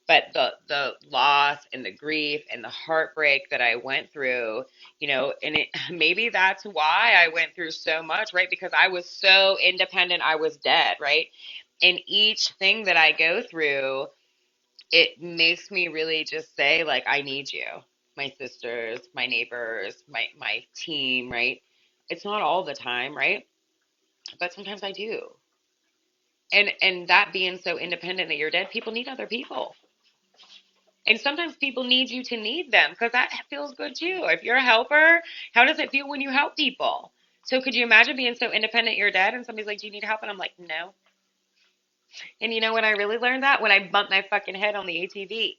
But the loss and the grief and the heartbreak that I went through, and maybe that's why I went through so much, right? Because I was so independent, I was dead, right? And each thing that I go through, it makes me really just say, like, I need you, my sisters, my neighbors, my team, right? It's not all the time, right? But sometimes I do. And that being so independent that you're dead, people need other people. And sometimes people need you to need them because that feels good too. If you're a helper, how does it feel when you help people? So could you imagine being so independent you're dead and somebody's like, do you need help? And I'm like, no. And when I really learned that? When I bumped my fucking head on the ATV.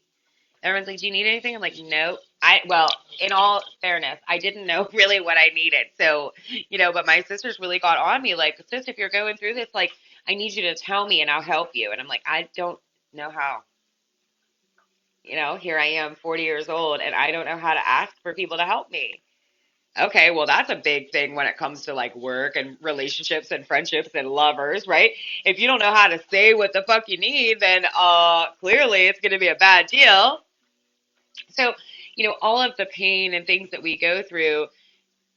Everyone's like, do you need anything? I'm like, no. Well, in all fairness, I didn't know really what I needed. So, but my sisters really got on me like, sis, if you're going through this, like, I need you to tell me and I'll help you. And I'm like, I don't know how. Here I am, 40 years old, and I don't know how to ask for people to help me. Okay, well, that's a big thing when it comes to like work and relationships and friendships and lovers, right? If you don't know how to say what the fuck you need, then clearly it's going to be a bad deal. So, all of the pain and things that we go through,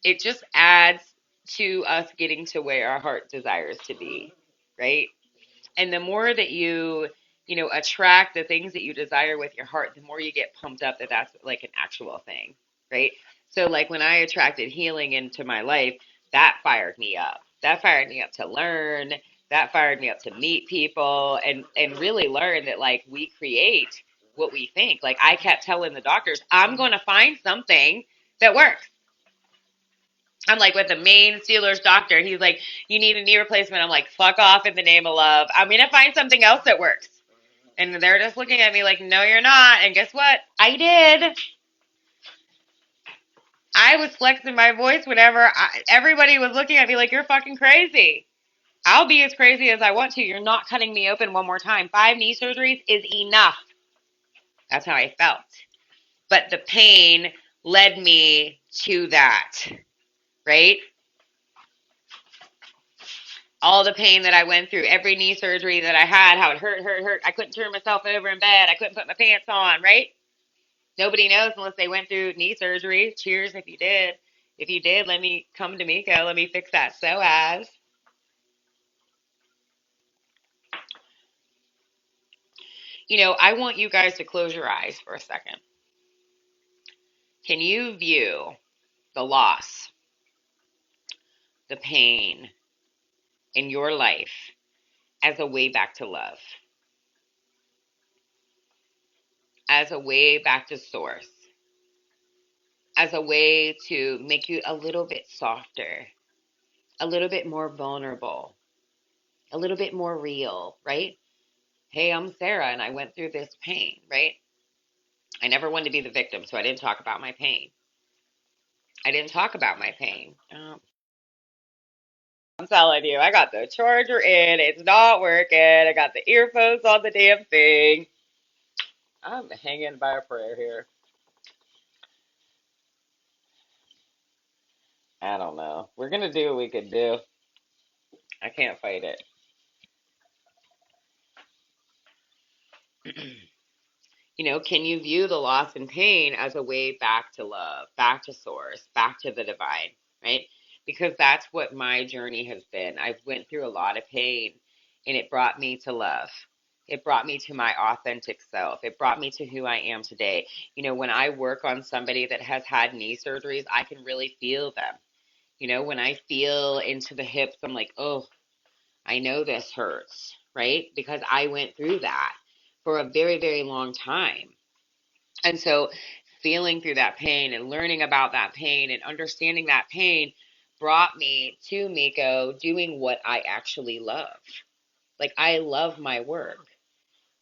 it just adds to us getting to where our heart desires to be, right? And the more that you attract the things that you desire with your heart, the more you get pumped up that that's like an actual thing, right? So like when I attracted healing into my life, that fired me up. That fired me up to learn. That fired me up to meet people and really learn that like we create what we think. Like I kept telling the doctors, I'm going to find something that works. I'm like with the main Steelers doctor. He's like, you need a knee replacement. I'm like, fuck off in the name of love. I'm going to find something else that works. And they're just looking at me like, no, you're not. And guess what? I did. I was flexing my voice whenever everybody was looking at me like, you're fucking crazy. I'll be as crazy as I want to. You're not cutting me open one more time. 5 knee surgeries is enough. That's how I felt. But the pain led me to that, right? All the pain that I went through, every knee surgery that I had, how it hurt. I couldn't turn myself over in bed. I couldn't put my pants on, right? Nobody knows unless they went through knee surgery. Cheers if you did. If you did, let me come to Miko. Let me fix that psoas. I want you guys to close your eyes for a second. Can you view the loss, the pain in your life as a way back to love, as a way back to source, as a way to make you a little bit softer, a little bit more vulnerable, a little bit more real, right? Hey, I'm Sarah and I went through this pain, right? I never wanted to be the victim, so I didn't talk about my pain. I didn't talk about my pain. I'm telling you, I got the charger in. It's not working. I got the earphones on the damn thing. I'm hanging by a prayer here. I don't know. We're going to do what we could do. I can't fight it. Can you view the loss and pain as a way back to love, back to source, back to the divine, right? Because that's what my journey has been. I've went through a lot of pain and it brought me to love. It brought me to my authentic self. It brought me to who I am today. When I work on somebody that has had knee surgeries, I can really feel them. When I feel into the hips, I'm like, oh, I know this hurts, right? Because I went through that for a very, very long time. And so feeling through that pain and learning about that pain and understanding that pain brought me to Miko doing what I actually love. Like, I love my work.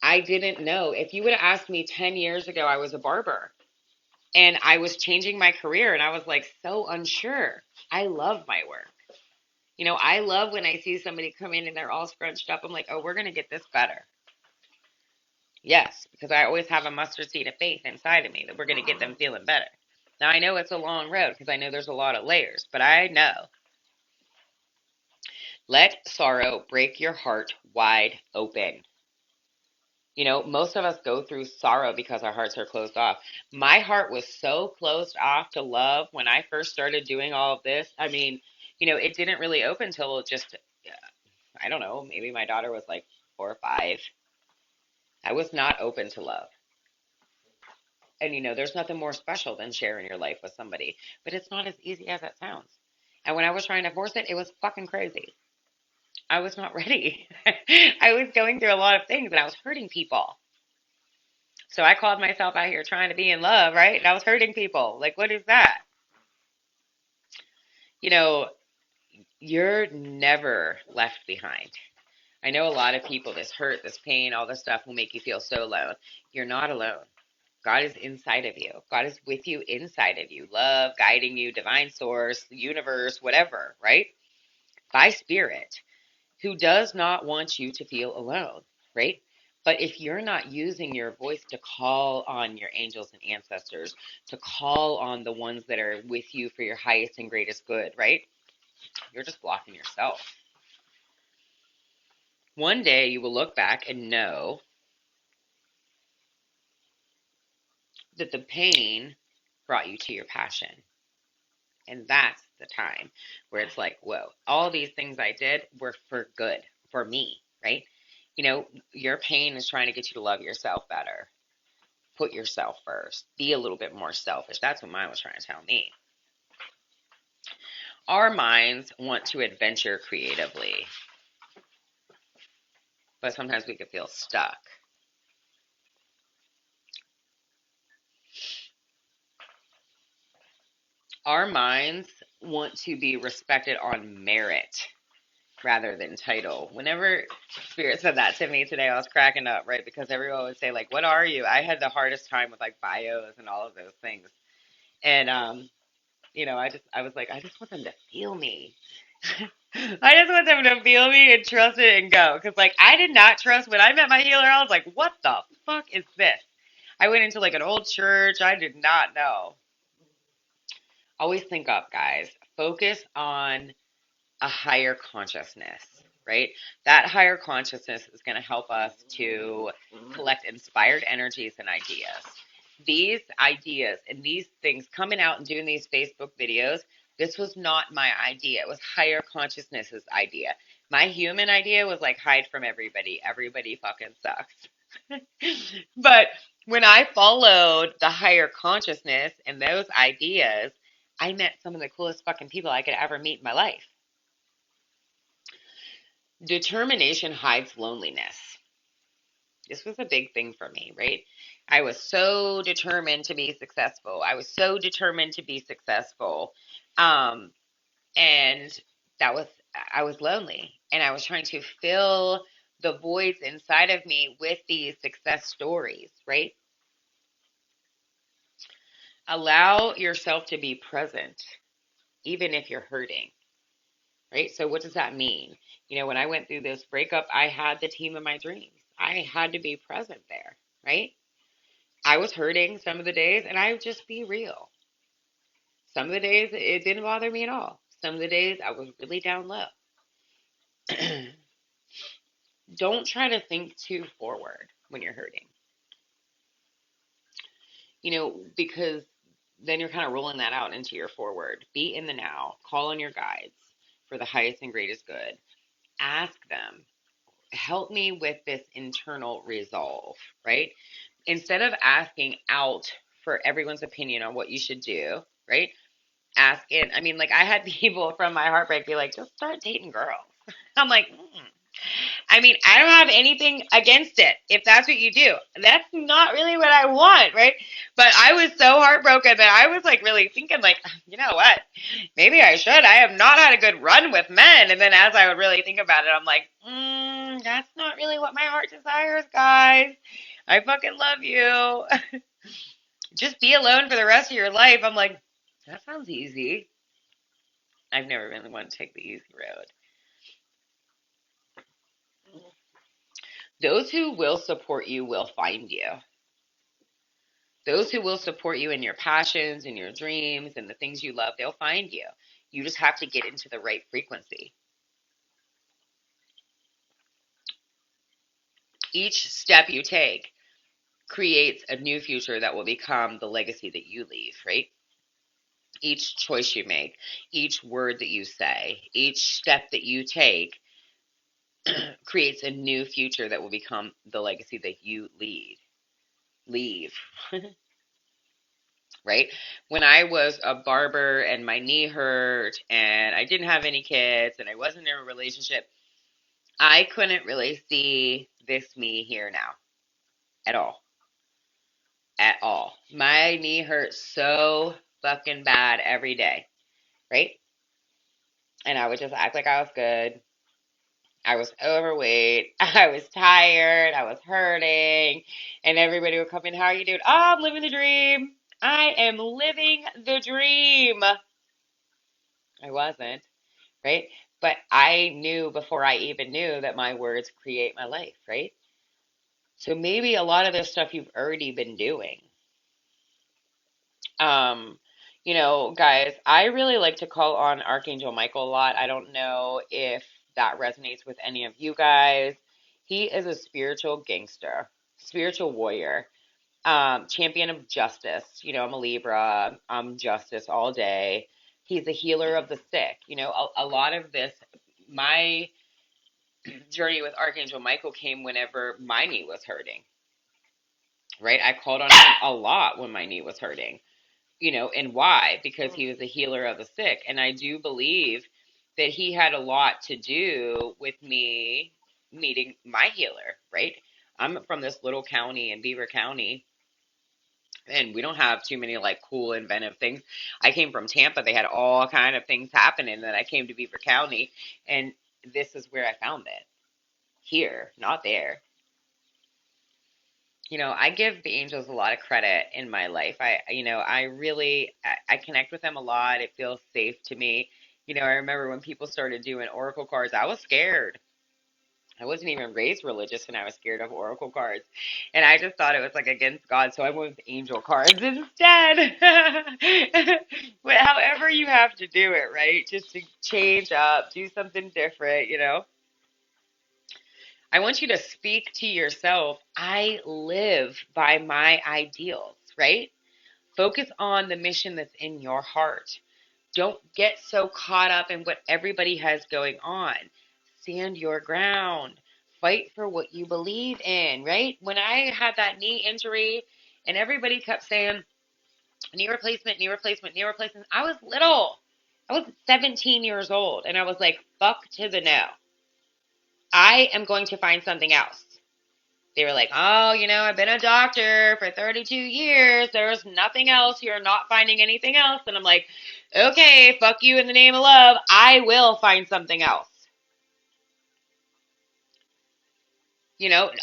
I didn't know. If you would have asked me 10 years ago, I was a barber and I was changing my career and I was like so unsure. I love my work. I love when I see somebody come in and they're all scrunched up. I'm like, oh, we're going to get this better. Yes, because I always have a mustard seed of faith inside of me that we're going to get them feeling better. Now, I know it's a long road because I know there's a lot of layers, but I know. Let sorrow break your heart wide open. Most of us go through sorrow because our hearts are closed off. My heart was so closed off to love when I first started doing all of this. I mean, it didn't really open till just, I don't know, maybe my daughter was like 4 or 5. I was not open to love. And there's nothing more special than sharing your life with somebody, but it's not as easy as it sounds. And when I was trying to force it, it was fucking crazy. I was not ready. I was going through a lot of things and I was hurting people. So I called myself out here trying to be in love, right? And I was hurting people. Like, what is that? You know, you're never left behind. I know a lot of people, this hurt, this pain, all this stuff will make you feel so alone. You're not alone. God is inside of you. God is with you inside of you. Love, guiding you, divine source, universe, whatever, right? By spirit, who does not want you to feel alone, right? But if you're not using your voice to call on your angels and ancestors, to call on the ones that are with you for your highest and greatest good, right? You're just blocking yourself. One day you will look back and know that the pain brought you to your passion. And that's the time where it's like, whoa, all these things I did were for good, for me, right? You know, your pain is trying to get you to love yourself better. Put yourself first. Be a little bit more selfish. That's what mine was trying to tell me. Our minds want to adventure creatively, but sometimes we can feel stuck. Our minds want to be respected on merit rather than title. Whenever Spirit said that to me today, I was cracking up, right? Because everyone would say, like, what are you? I had the hardest time with like bios and all of those things. And you know, I was like, I just want them to feel me. I just want them to feel me and trust it and go. Because like I did not trust when I met my healer, I was like, what the fuck is this? I went into like an old church. I did not know. Always think up, guys. Focus on a higher consciousness, right? That higher consciousness is going to help us to collect inspired energies and ideas. These ideas and these things coming out and doing these Facebook videos, this was not my idea. It was higher consciousness's idea. My human idea was like hide from everybody. Everybody fucking sucks. But when I followed the higher consciousness and those ideas, I met some of the coolest fucking people I could ever meet in my life. Determination hides loneliness. This was a big thing for me, right? I was so determined to be successful. I was so determined to be successful. Um, and I was lonely. And I was trying to fill the voids inside of me with these success stories, right? Allow yourself to be present, even if you're hurting. Right? So what does that mean? You know, when I went through this breakup, I had the team of my dreams. I had to be present there, right? I was hurting some of the days, and I would just be real. Some of the days it didn't bother me at all. Some of the days I was really down low. Don't try to think too forward when you're hurting. You know, because then you're kind of rolling that out into your forward. Be in the now. Call on your guides for the highest and greatest good. Ask them, help me with this internal resolve, right? Instead of asking out for everyone's opinion on what you should do, right? Ask in. I mean, like I had people from my heartbreak be like, just start dating girls. I'm like, I mean, I don't have anything against it if that's what you do. That's not really what I want, right? But I was so heartbroken that I was like really thinking, like, you know what? Maybe I should. I have not had a good run with men. And then as I would really think about it, I'm like, that's not really what my heart desires, guys. I fucking love you. Just be alone for the rest of your life. I'm like, that sounds easy. I've never been the one to take the easy road. Those who will support you will find you. Those who will support you in your passions and your dreams and the things you love, they'll find you. You just have to get into the right frequency. Each step you take creates a new future that will become the legacy that you leave, right? Each choice you make, each word that you say, each step that you take creates a new future that will become the legacy that you leave. Right? When I was a barber and my knee hurt and I didn't have any kids and I wasn't in a relationship, I couldn't really see this me here now at all. At all. My knee hurt so fucking bad every day, right? And I would just act like I was good. I was overweight. I was tired. I was hurting. And everybody would come in, how are you doing? Oh, I'm living the dream. I am living the dream. I wasn't. right? But I knew before I even knew that my words create my life, right? So maybe a lot of this stuff you've already been doing. Um, Guys, I really like to call on Archangel Michael a lot. I don't know if that resonates with any of you guys. He is a spiritual gangster, spiritual warrior, champion of justice. I'm a Libra. I'm justice all day. He's a healer of the sick. A lot of this, my journey with Archangel Michael came whenever my knee was hurting, right? I called on him a lot when my knee was hurting, and why? Because he was a healer of the sick. And I do believe that he had a lot to do with me meeting my healer, right? I'm from this little county in Beaver County, and we don't have too many like cool inventive things. I came from Tampa. They had all kind of things happening. Then I came to Beaver County, and this is where I found it. Here, not there. I give the angels a lot of credit in my life. I really, I connect with them a lot. It feels safe to me. I remember when people started doing oracle cards, I was scared. I wasn't even raised religious and I was scared of oracle cards. And I just thought it was like against God. So I went with angel cards instead. But however you have to do it, right? Just to change up, do something different. I want you to speak to yourself. I live by my ideals, right? Focus on the mission that's in your heart. Don't get so caught up in what everybody has going on. Stand your ground. Fight for what you believe in, right? When I had that knee injury and everybody kept saying, knee replacement, knee replacement, knee replacement, I was little. I was 17 years old and I was like, fuck to the no. I am going to find something else. They were like, oh, I've been a doctor for 32 years. There's nothing else. You're not finding anything else. And I'm like, okay, fuck you in the name of love. I will find something else.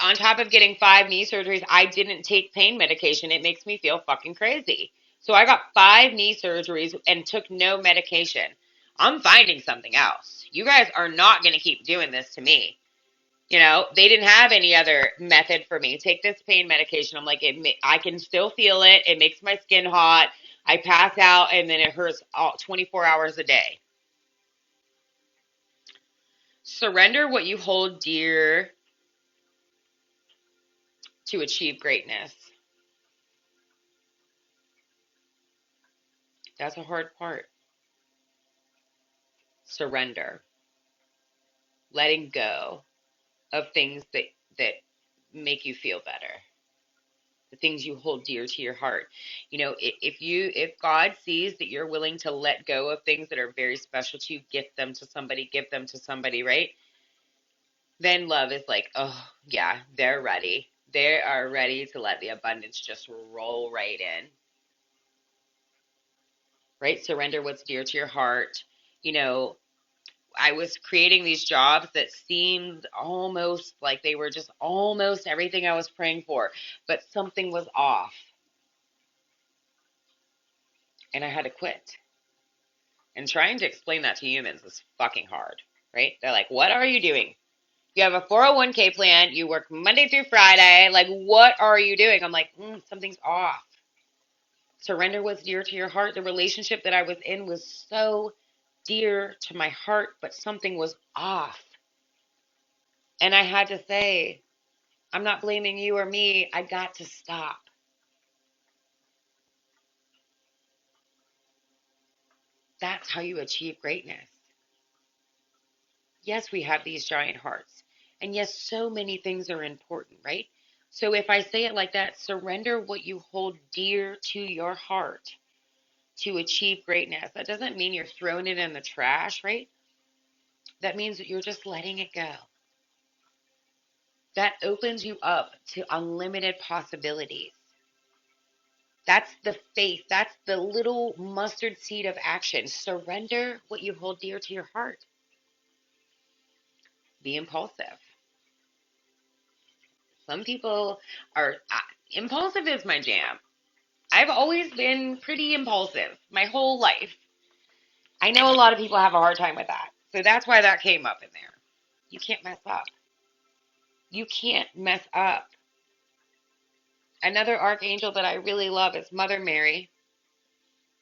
On top of getting 5 knee surgeries, I didn't take pain medication. It makes me feel fucking crazy. So I got 5 knee surgeries and took no medication. I'm finding something else. You guys are not going to keep doing this to me. They didn't have any other method for me. Take this pain medication. I'm like, I can still feel it. It makes my skin hot. I pass out and then it hurts 24 hours a day. Surrender what you hold dear to achieve greatness. That's a hard part. Surrender. Letting go of things that make you feel better. The things you hold dear to your heart. If God sees that you're willing to let go of things that are very special to you, give them to somebody, right? Then love is like, oh yeah, they're ready. They are ready to let the abundance just roll right in. Right? Surrender what's dear to your heart. You know, I was creating these jobs that seemed almost like they were just almost everything I was praying for, but something was off. And I had to quit. And trying to explain that to humans is fucking hard, right? They're like, what are you doing? You have a 401k plan. You work Monday through Friday. Like, what are you doing? I'm like, something's off. Surrender what's dear to your heart. The relationship that I was in was so dear to my heart, but something was off. And I had to say, I'm not blaming you or me. I got to stop. That's how you achieve greatness. Yes, we have these giant hearts. And yes, so many things are important, right? So if I say it like that, surrender what you hold dear to your heart to achieve greatness. That doesn't mean you're throwing it in the trash, right? That means that you're just letting it go. That opens you up to unlimited possibilities. That's the faith. That's the little mustard seed of action. Surrender what you hold dear to your heart. Be impulsive. Some people are impulsive is my jam. I've always been pretty impulsive my whole life. I know a lot of people have a hard time with that. So that's why that came up in there. You can't mess up. You can't mess up. Another archangel that I really love is Mother Mary.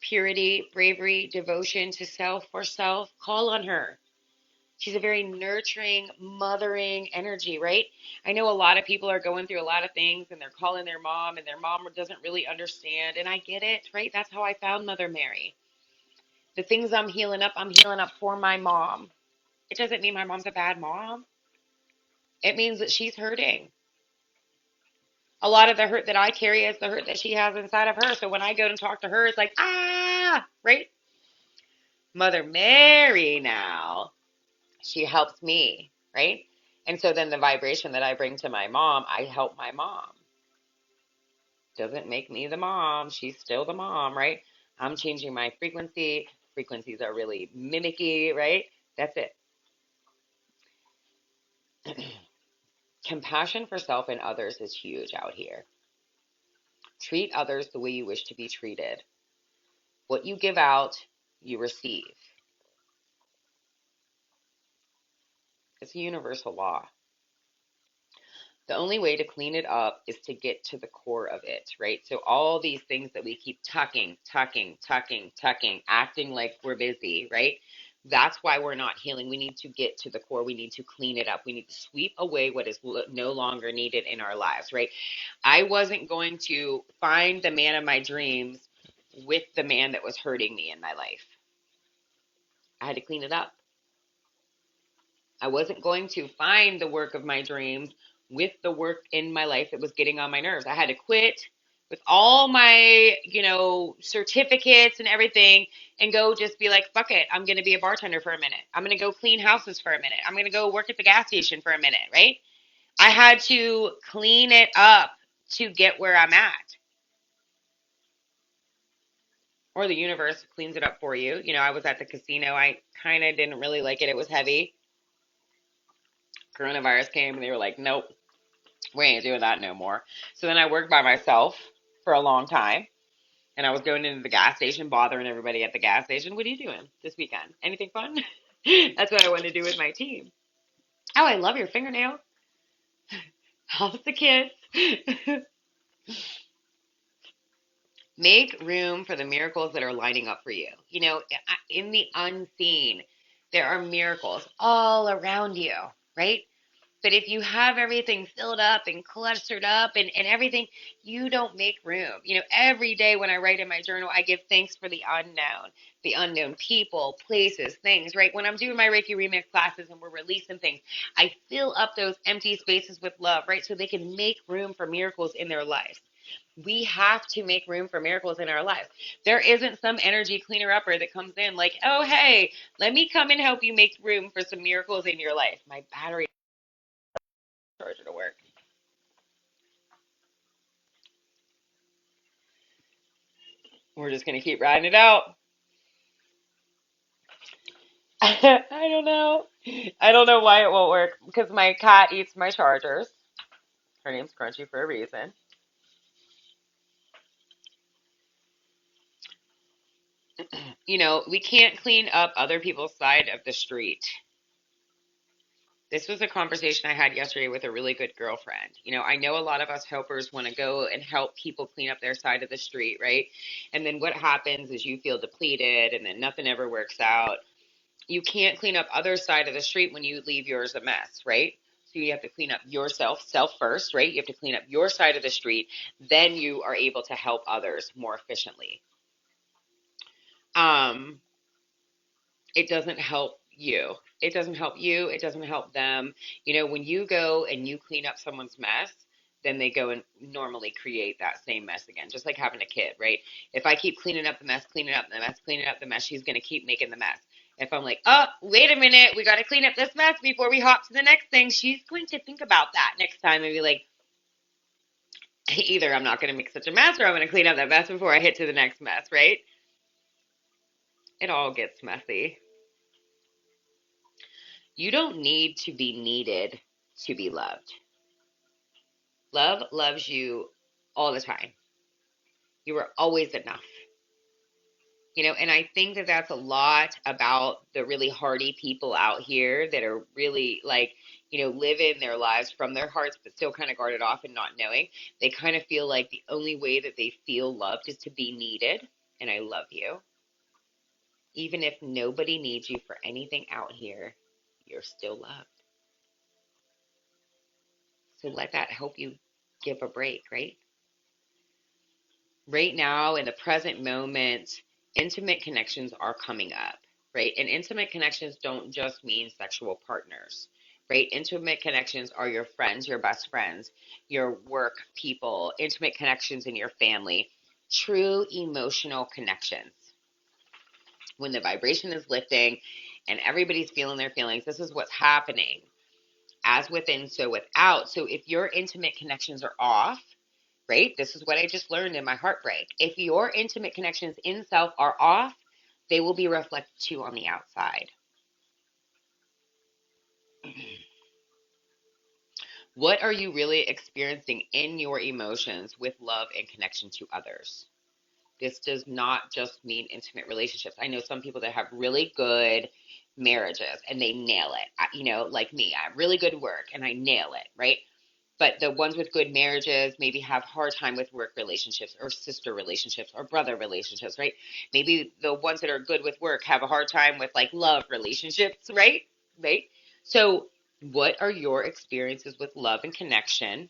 Purity, bravery, devotion to self for self. Call on her. She's a very nurturing, mothering energy, right? I know a lot of people are going through a lot of things and they're calling their mom and their mom doesn't really understand. And I get it, right? That's how I found Mother Mary. The things I'm healing up for my mom. It doesn't mean my mom's a bad mom. It means that she's hurting. A lot of the hurt that I carry is the hurt that she has inside of her. So when I go and talk to her, it's like, right? Mother Mary now, she helps me, right? And so then the vibration that I bring to my mom, I help my mom. Doesn't make me the mom. She's still the mom, right? I'm changing my frequency. Frequencies are really mimicky, right? That's it. Compassion for self and others is huge out here. Treat others the way you wish to be treated. What you give out, you receive. It's a universal law. The only way to clean it up is to get to the core of it, right? So all these things that we keep tucking, acting like we're busy, right? That's why we're not healing. We need to get to the core. We need to clean it up. We need to sweep away what is no longer needed in our lives, right? I wasn't going to find the man of my dreams with the man that was hurting me in my life. I had to clean it up. I wasn't going to find the work of my dreams with the work in my life that was getting on my nerves. I had to quit with all my, certificates and everything and go just be like, fuck it. I'm going to be a bartender for a minute. I'm going to go clean houses for a minute. I'm going to go work at the gas station for a minute, right? I had to clean it up to get where I'm at. Or the universe cleans it up for you. I was at the casino. I kind of didn't really like it. It was heavy. Coronavirus came and they were like, nope, we ain't doing that no more. So then I worked by myself for a long time. And I was going into the gas station, bothering everybody at the gas station. What are you doing this weekend? Anything fun? That's what I want to do with my team. Oh, I love your fingernail. How's the kids? Make room for the miracles that are lining up for you. In the unseen, there are miracles all around you, right? But if you have everything filled up and clustered up and everything, you don't make room. Every day when I write in my journal, I give thanks for the unknown people, places, things, right? When I'm doing my Reiki Remix classes and we're releasing things, I fill up those empty spaces with love, right? So they can make room for miracles in their lives. We have to make room for miracles in our lives. There isn't some energy cleaner upper that comes in like, oh, hey, let me come and help you make room for some miracles in your life. My battery charger to work. We're just gonna keep riding it out. I don't know. I don't know why it won't work because my cat eats my chargers. Her name's Crunchy for a reason. We can't clean up other people's side of the street. This was a conversation I had yesterday with a really good girlfriend. I know a lot of us helpers want to go and help people clean up their side of the street, right? And then what happens is you feel depleted and then nothing ever works out. You can't clean up other side of the street when you leave yours a mess, right? So you have to clean up yourself, self first, right? You have to clean up your side of the street. Then you are able to help others more efficiently. Um, it doesn't help you. It doesn't help you. It doesn't help them. When you go and you clean up someone's mess, then they go and normally create that same mess again, just like having a kid, right? If I keep cleaning up the mess, cleaning up the mess, cleaning up the mess, she's going to keep making the mess. If I'm like, oh, wait a minute, we got to clean up this mess before we hop to the next thing, she's going to think about that next time and be like, either I'm not going to make such a mess or I'm going to clean up that mess before I hit to the next mess, right? It all gets messy. You don't need to be needed to be loved. Love loves you all the time. You are always enough. And I think that that's a lot about the really hardy people out here that are really like, living their lives from their hearts, but still kind of guarded off and not knowing. They kind of feel like the only way that they feel loved is to be needed. And I love you. Even if nobody needs you for anything out here, you're still loved. So let that help you give a break, right? Right now, in the present moment, intimate connections are coming up, right? And intimate connections don't just mean sexual partners, right? Intimate connections are your friends, your best friends, your work people, intimate connections in your family, true emotional connections. When the vibration is lifting and everybody's feeling their feelings, this is what's happening. As within, so without. So if your intimate connections are off, right? This is what I just learned in my heartbreak. If your intimate connections in self are off, they will be reflected too on the outside. What are you really experiencing in your emotions with love and connection to others? This does not just mean intimate relationships. I know some people that have really good marriages and they nail it. Like me, I have really good work and I nail it, right? But the ones with good marriages maybe have hard time with work relationships or sister relationships or brother relationships, right? Maybe the ones that are good with work have a hard time with like love relationships, right? Right? So what are your experiences with love and connection?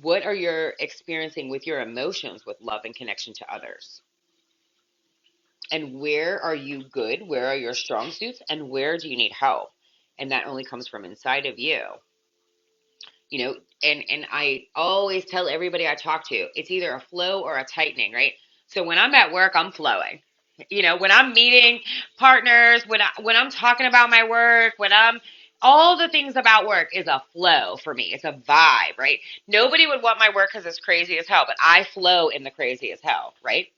What are you experiencing with your emotions with love and connection to others? And where are you good? Where are your strong suits? And where do you need help? And that only comes from inside of you. And I always tell everybody I talk to, it's either a flow or a tightening, right? So when I'm at work, I'm flowing. When I'm meeting partners, when I'm talking about my work, when I'm all the things about work is a flow for me. It's a vibe, right? Nobody would want my work because it's crazy as hell, but I flow in the crazy as hell, right?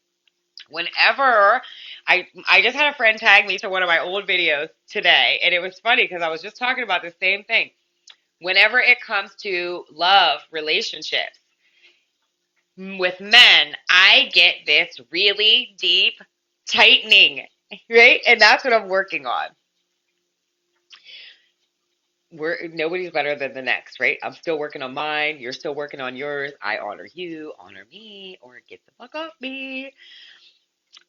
Whenever I just had a friend tag me to one of my old videos today, and it was funny because I was just talking about the same thing. Whenever it comes to love relationships with men, I get this really deep tightening, right? And that's what I'm working on. Nobody's better than the next, right? I'm still working on mine. You're still working on yours. I honor you, honor me, or get the fuck off me.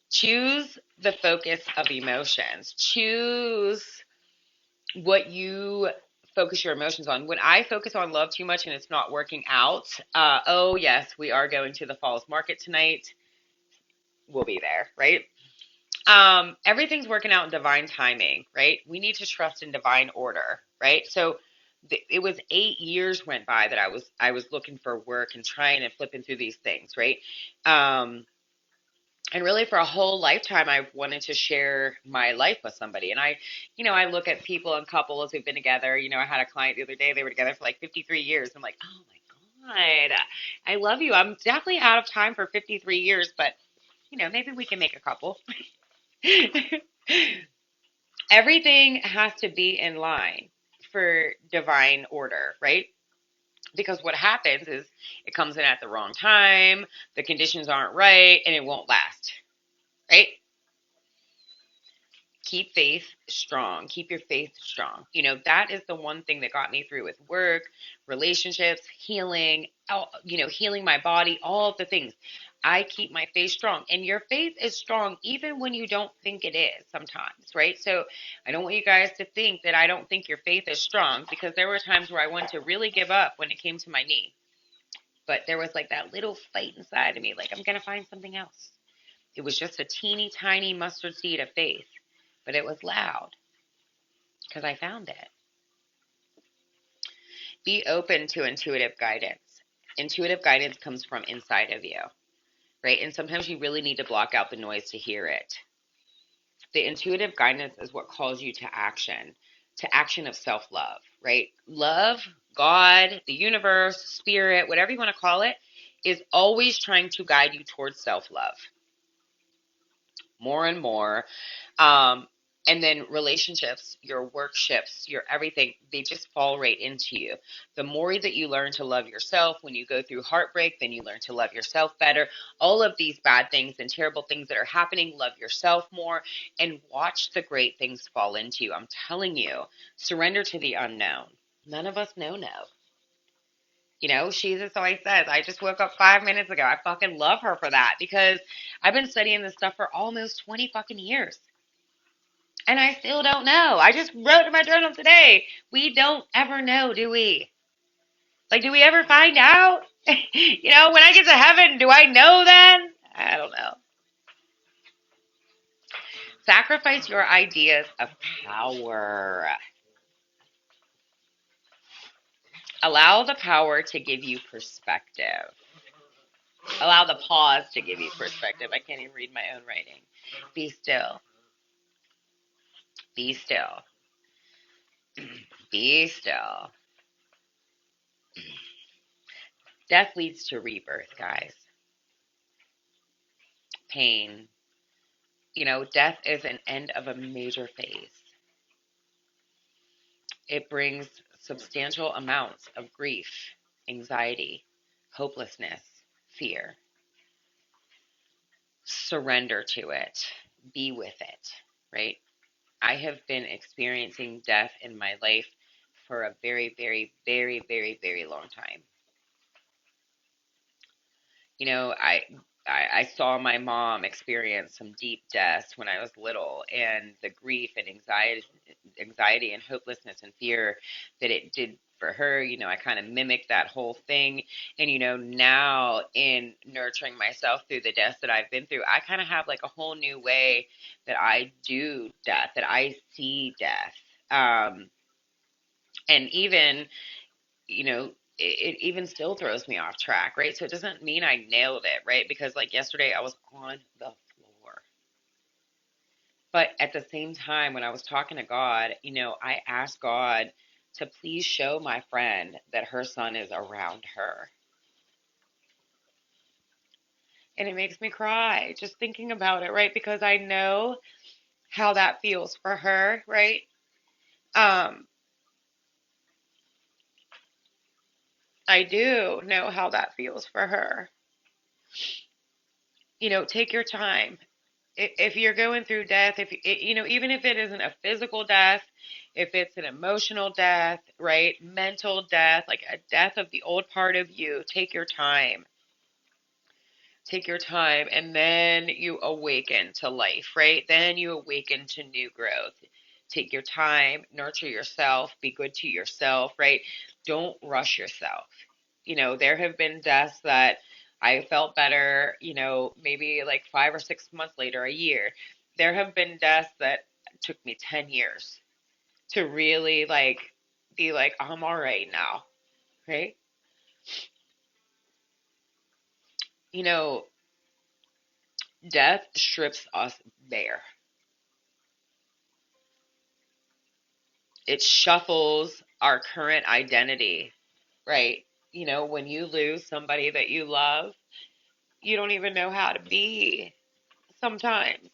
Choose the focus of emotions. Choose what you focus your emotions on. When I focus on love too much and it's not working out, oh yes, we are going to the Falls Market tonight. We'll be there, right? Everything's working out in divine timing, right? We need to trust in divine order, right? So it was 8 years went by that I was looking for work and trying and flipping through these things, right? Um, and really for a whole lifetime I've wanted to share my life with somebody. And I look at people and couples who've been together. I had a client the other day, they were together for like 53 years. I'm like, oh my God, I love you. I'm definitely out of time for 53 years, but maybe we can make a couple. Everything has to be in line for divine order, right? Because what happens is it comes in at the wrong time, the conditions aren't right, and it won't last, right? Keep faith strong. Keep your faith strong. That is the one thing that got me through with work, relationships, healing, healing my body, all of the things. I keep my faith strong. And your faith is strong even when you don't think it is sometimes, right? So I don't want you guys to think that I don't think your faith is strong, because there were times where I wanted to really give up when it came to my knee. But there was like that little fight inside of me, like, I'm going to find something else. It was just a teeny tiny mustard seed of faith, but it was loud because I found it. Be open to intuitive guidance. Intuitive guidance comes from inside of you, right? And sometimes you really need to block out the noise to hear it. The intuitive guidance is what calls you to action of self-love, right? Love, God, the universe, spirit, whatever you want to call it, is always trying to guide you towards self-love more and more. Um, And then relationships, your work shifts, your everything, they just fall right into you. The more that you learn to love yourself, when you go through heartbreak, then you learn to love yourself better. All of these bad things and terrible things that are happening, love yourself more and watch the great things fall into you. I'm telling you, surrender to the unknown. None of us know no. You know, she just always says, I just woke up 5 minutes ago. I fucking love her for that because I've been studying this stuff for almost 20 fucking years. And I still don't know. I just wrote in my journal today. We don't ever know, do we? Like, do we ever find out? You know, when I get to heaven, do I know then? I don't know. Sacrifice your ideas of power. Allow the power to give you perspective. Allow the pause to give you perspective. I can't even read my own writing. Be still. Be still. Be still. Death leads to rebirth, guys. Pain. You know, death is an end of a major phase. It brings substantial amounts of grief, anxiety, hopelessness, fear. Surrender to it. Be with it, right? I have been experiencing death in my life for a very, very, very, very, very long time. You know, I saw my mom experience some deep deaths when I was little, and the grief and anxiety and hopelessness and fear that it did for her. You know, I kind of mimicked that whole thing. And, you know, now in nurturing myself through the deaths that I've been through, I kind of have like a whole new way that I do death, that I see death. And even, you know, it even still throws me off track, right? So it doesn't mean I nailed it, right? Because like yesterday, I was on the floor. But at the same time, when I was talking to God, you know, I asked God to please show my friend that her son is around her. And it makes me cry just thinking about it, right? Because I know how that feels for her, right? Um, I do know how that feels for her. You know, take your time. If you're going through death, if you know, even if it isn't a physical death, if it's an emotional death, right? Mental death, like a death of the old part of you, take your time. Take your time, and then you awaken to life, right? Then you awaken to new growth. Take your time, nurture yourself, be good to yourself, right? Don't rush yourself. You know, there have been deaths that I felt better, you know, maybe like 5 or 6 months later, a year. There have been deaths that took me 10 years to really like be like, I'm all right now, right? You know, death strips us bare. It shuffles our current identity, right? You know, when you lose somebody that you love, you don't even know how to be sometimes,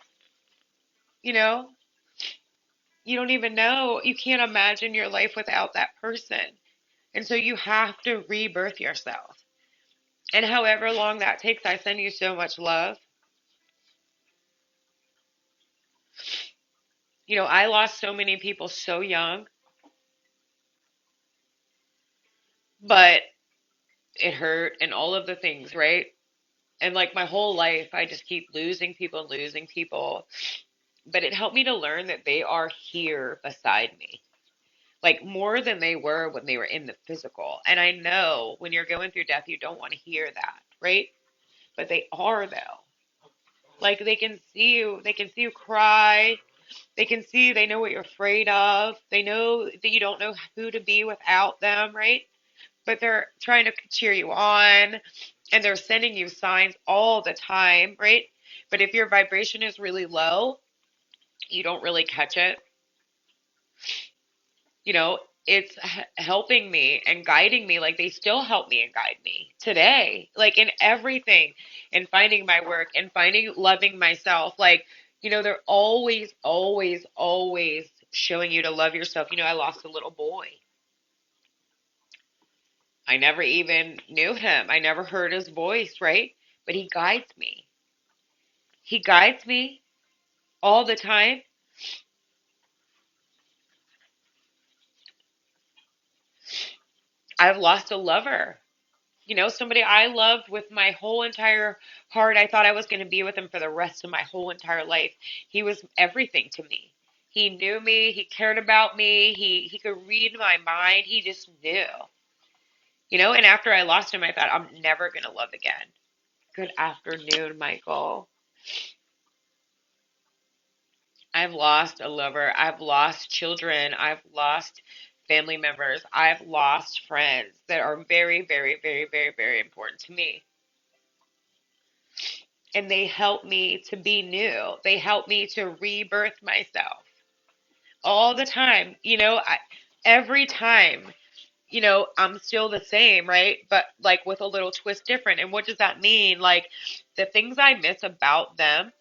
you know? You don't even know. You can't imagine your life without that person. And so you have to rebirth yourself. And however long that takes, I send you so much love. You know, I lost so many people so young, but it hurt and all of the things, right? And like my whole life, I just keep losing people and losing people. But it helped me to learn that they are here beside me, like more than they were when they were in the physical. And I know when you're going through death, you don't want to hear that, right? But they are, though. Like they can see you cry. They can see, they know what you're afraid of. They know that you don't know who to be without them, right? But they're trying to cheer you on and they're sending you signs all the time, right? But if your vibration is really low, you don't really catch it. You know, it's helping me and guiding me. Like they still help me and guide me today, like in everything, in finding my work and finding loving myself. Like They're always, always, always showing you to love yourself. I lost a little boy. I never even knew him. I never heard his voice, right? But he guides me. He guides me all the time. I've lost a lover. Somebody I loved with my whole entire heart. I thought I was going to be with him for the rest of my whole entire life. He was everything to me. He knew me. He cared about me. He could read my mind. He just knew. And after I lost him, I thought, I'm never going to love again. Good afternoon, Michael. I've lost a lover. I've lost children. I've lost family members. I've lost friends that are very, very, very, very, very important to me. And they help me to be new. They help me to rebirth myself all the time. Every time, I'm still the same, right? But like with a little twist different. And what does that mean? Like the things I miss about them,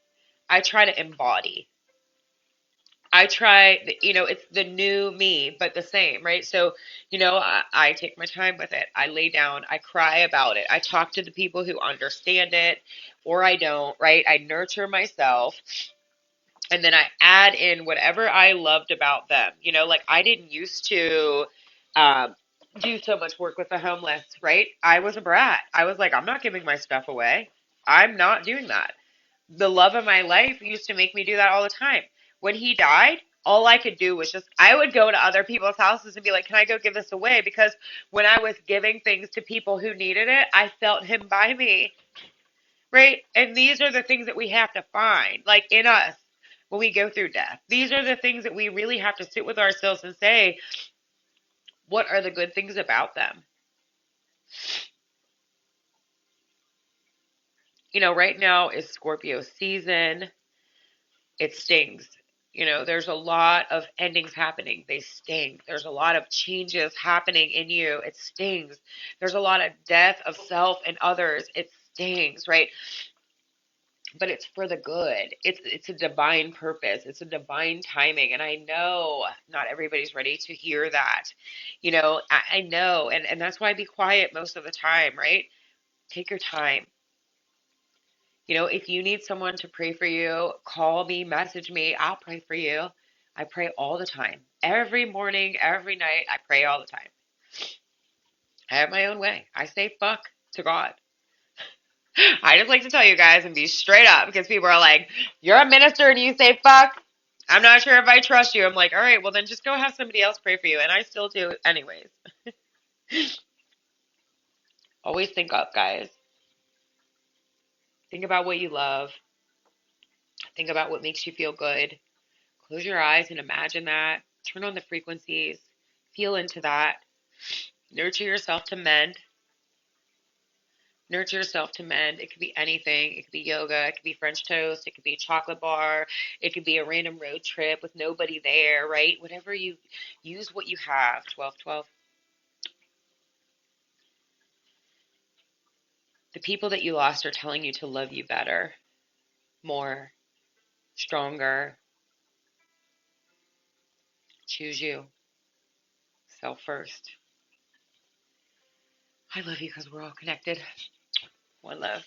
I try to embody. I try, it's the new me, but the same, right? So, I take my time with it. I lay down, I cry about it. I talk to the people who understand it, or I don't, right? I nurture myself, and then I add in whatever I loved about them. Like I didn't used to um, do so much work with the homeless, right? I was a brat. I was like, I'm not giving my stuff away. I'm not doing that. The love of my life used to make me do that all the time. When he died, all I could do was I would go to other people's houses and be like, can I go give this away? Because when I was giving things to people who needed it, I felt him by me, right? And these are the things that we have to find, like in us when we go through death. These are the things that we really have to sit with ourselves and say, what are the good things about them? Right now is Scorpio season. It stings. There's a lot of endings happening. They sting. There's a lot of changes happening in you. It stings. There's a lot of death of self and others. It stings, right? But it's for the good. It's a divine purpose. It's a divine timing. And I know not everybody's ready to hear that. I know. And that's why I be quiet most of the time, right? Take your time. If you need someone to pray for you, call me, message me. I'll pray for you. I pray all the time. Every morning, every night, I pray all the time. I have my own way. I say fuck to God. I just like to tell you guys and be straight up because people are like, you're a minister and you say fuck. I'm not sure if I trust you. I'm like, all right, well, then just go have somebody else pray for you. And I still do, anyways. Always think up, guys. Think about what you love. Think about what makes you feel good. Close your eyes and imagine that. Turn on the frequencies. Feel into that. Nurture yourself to mend. Nurture yourself to mend. It could be anything. It could be yoga. It could be French toast. It could be a chocolate bar. It could be a random road trip with nobody there, right? Whatever you use, what you have. 12, 12. The people that you lost are telling you to love you better, more, stronger. Choose you. Self first. I love you because we're all connected. One love.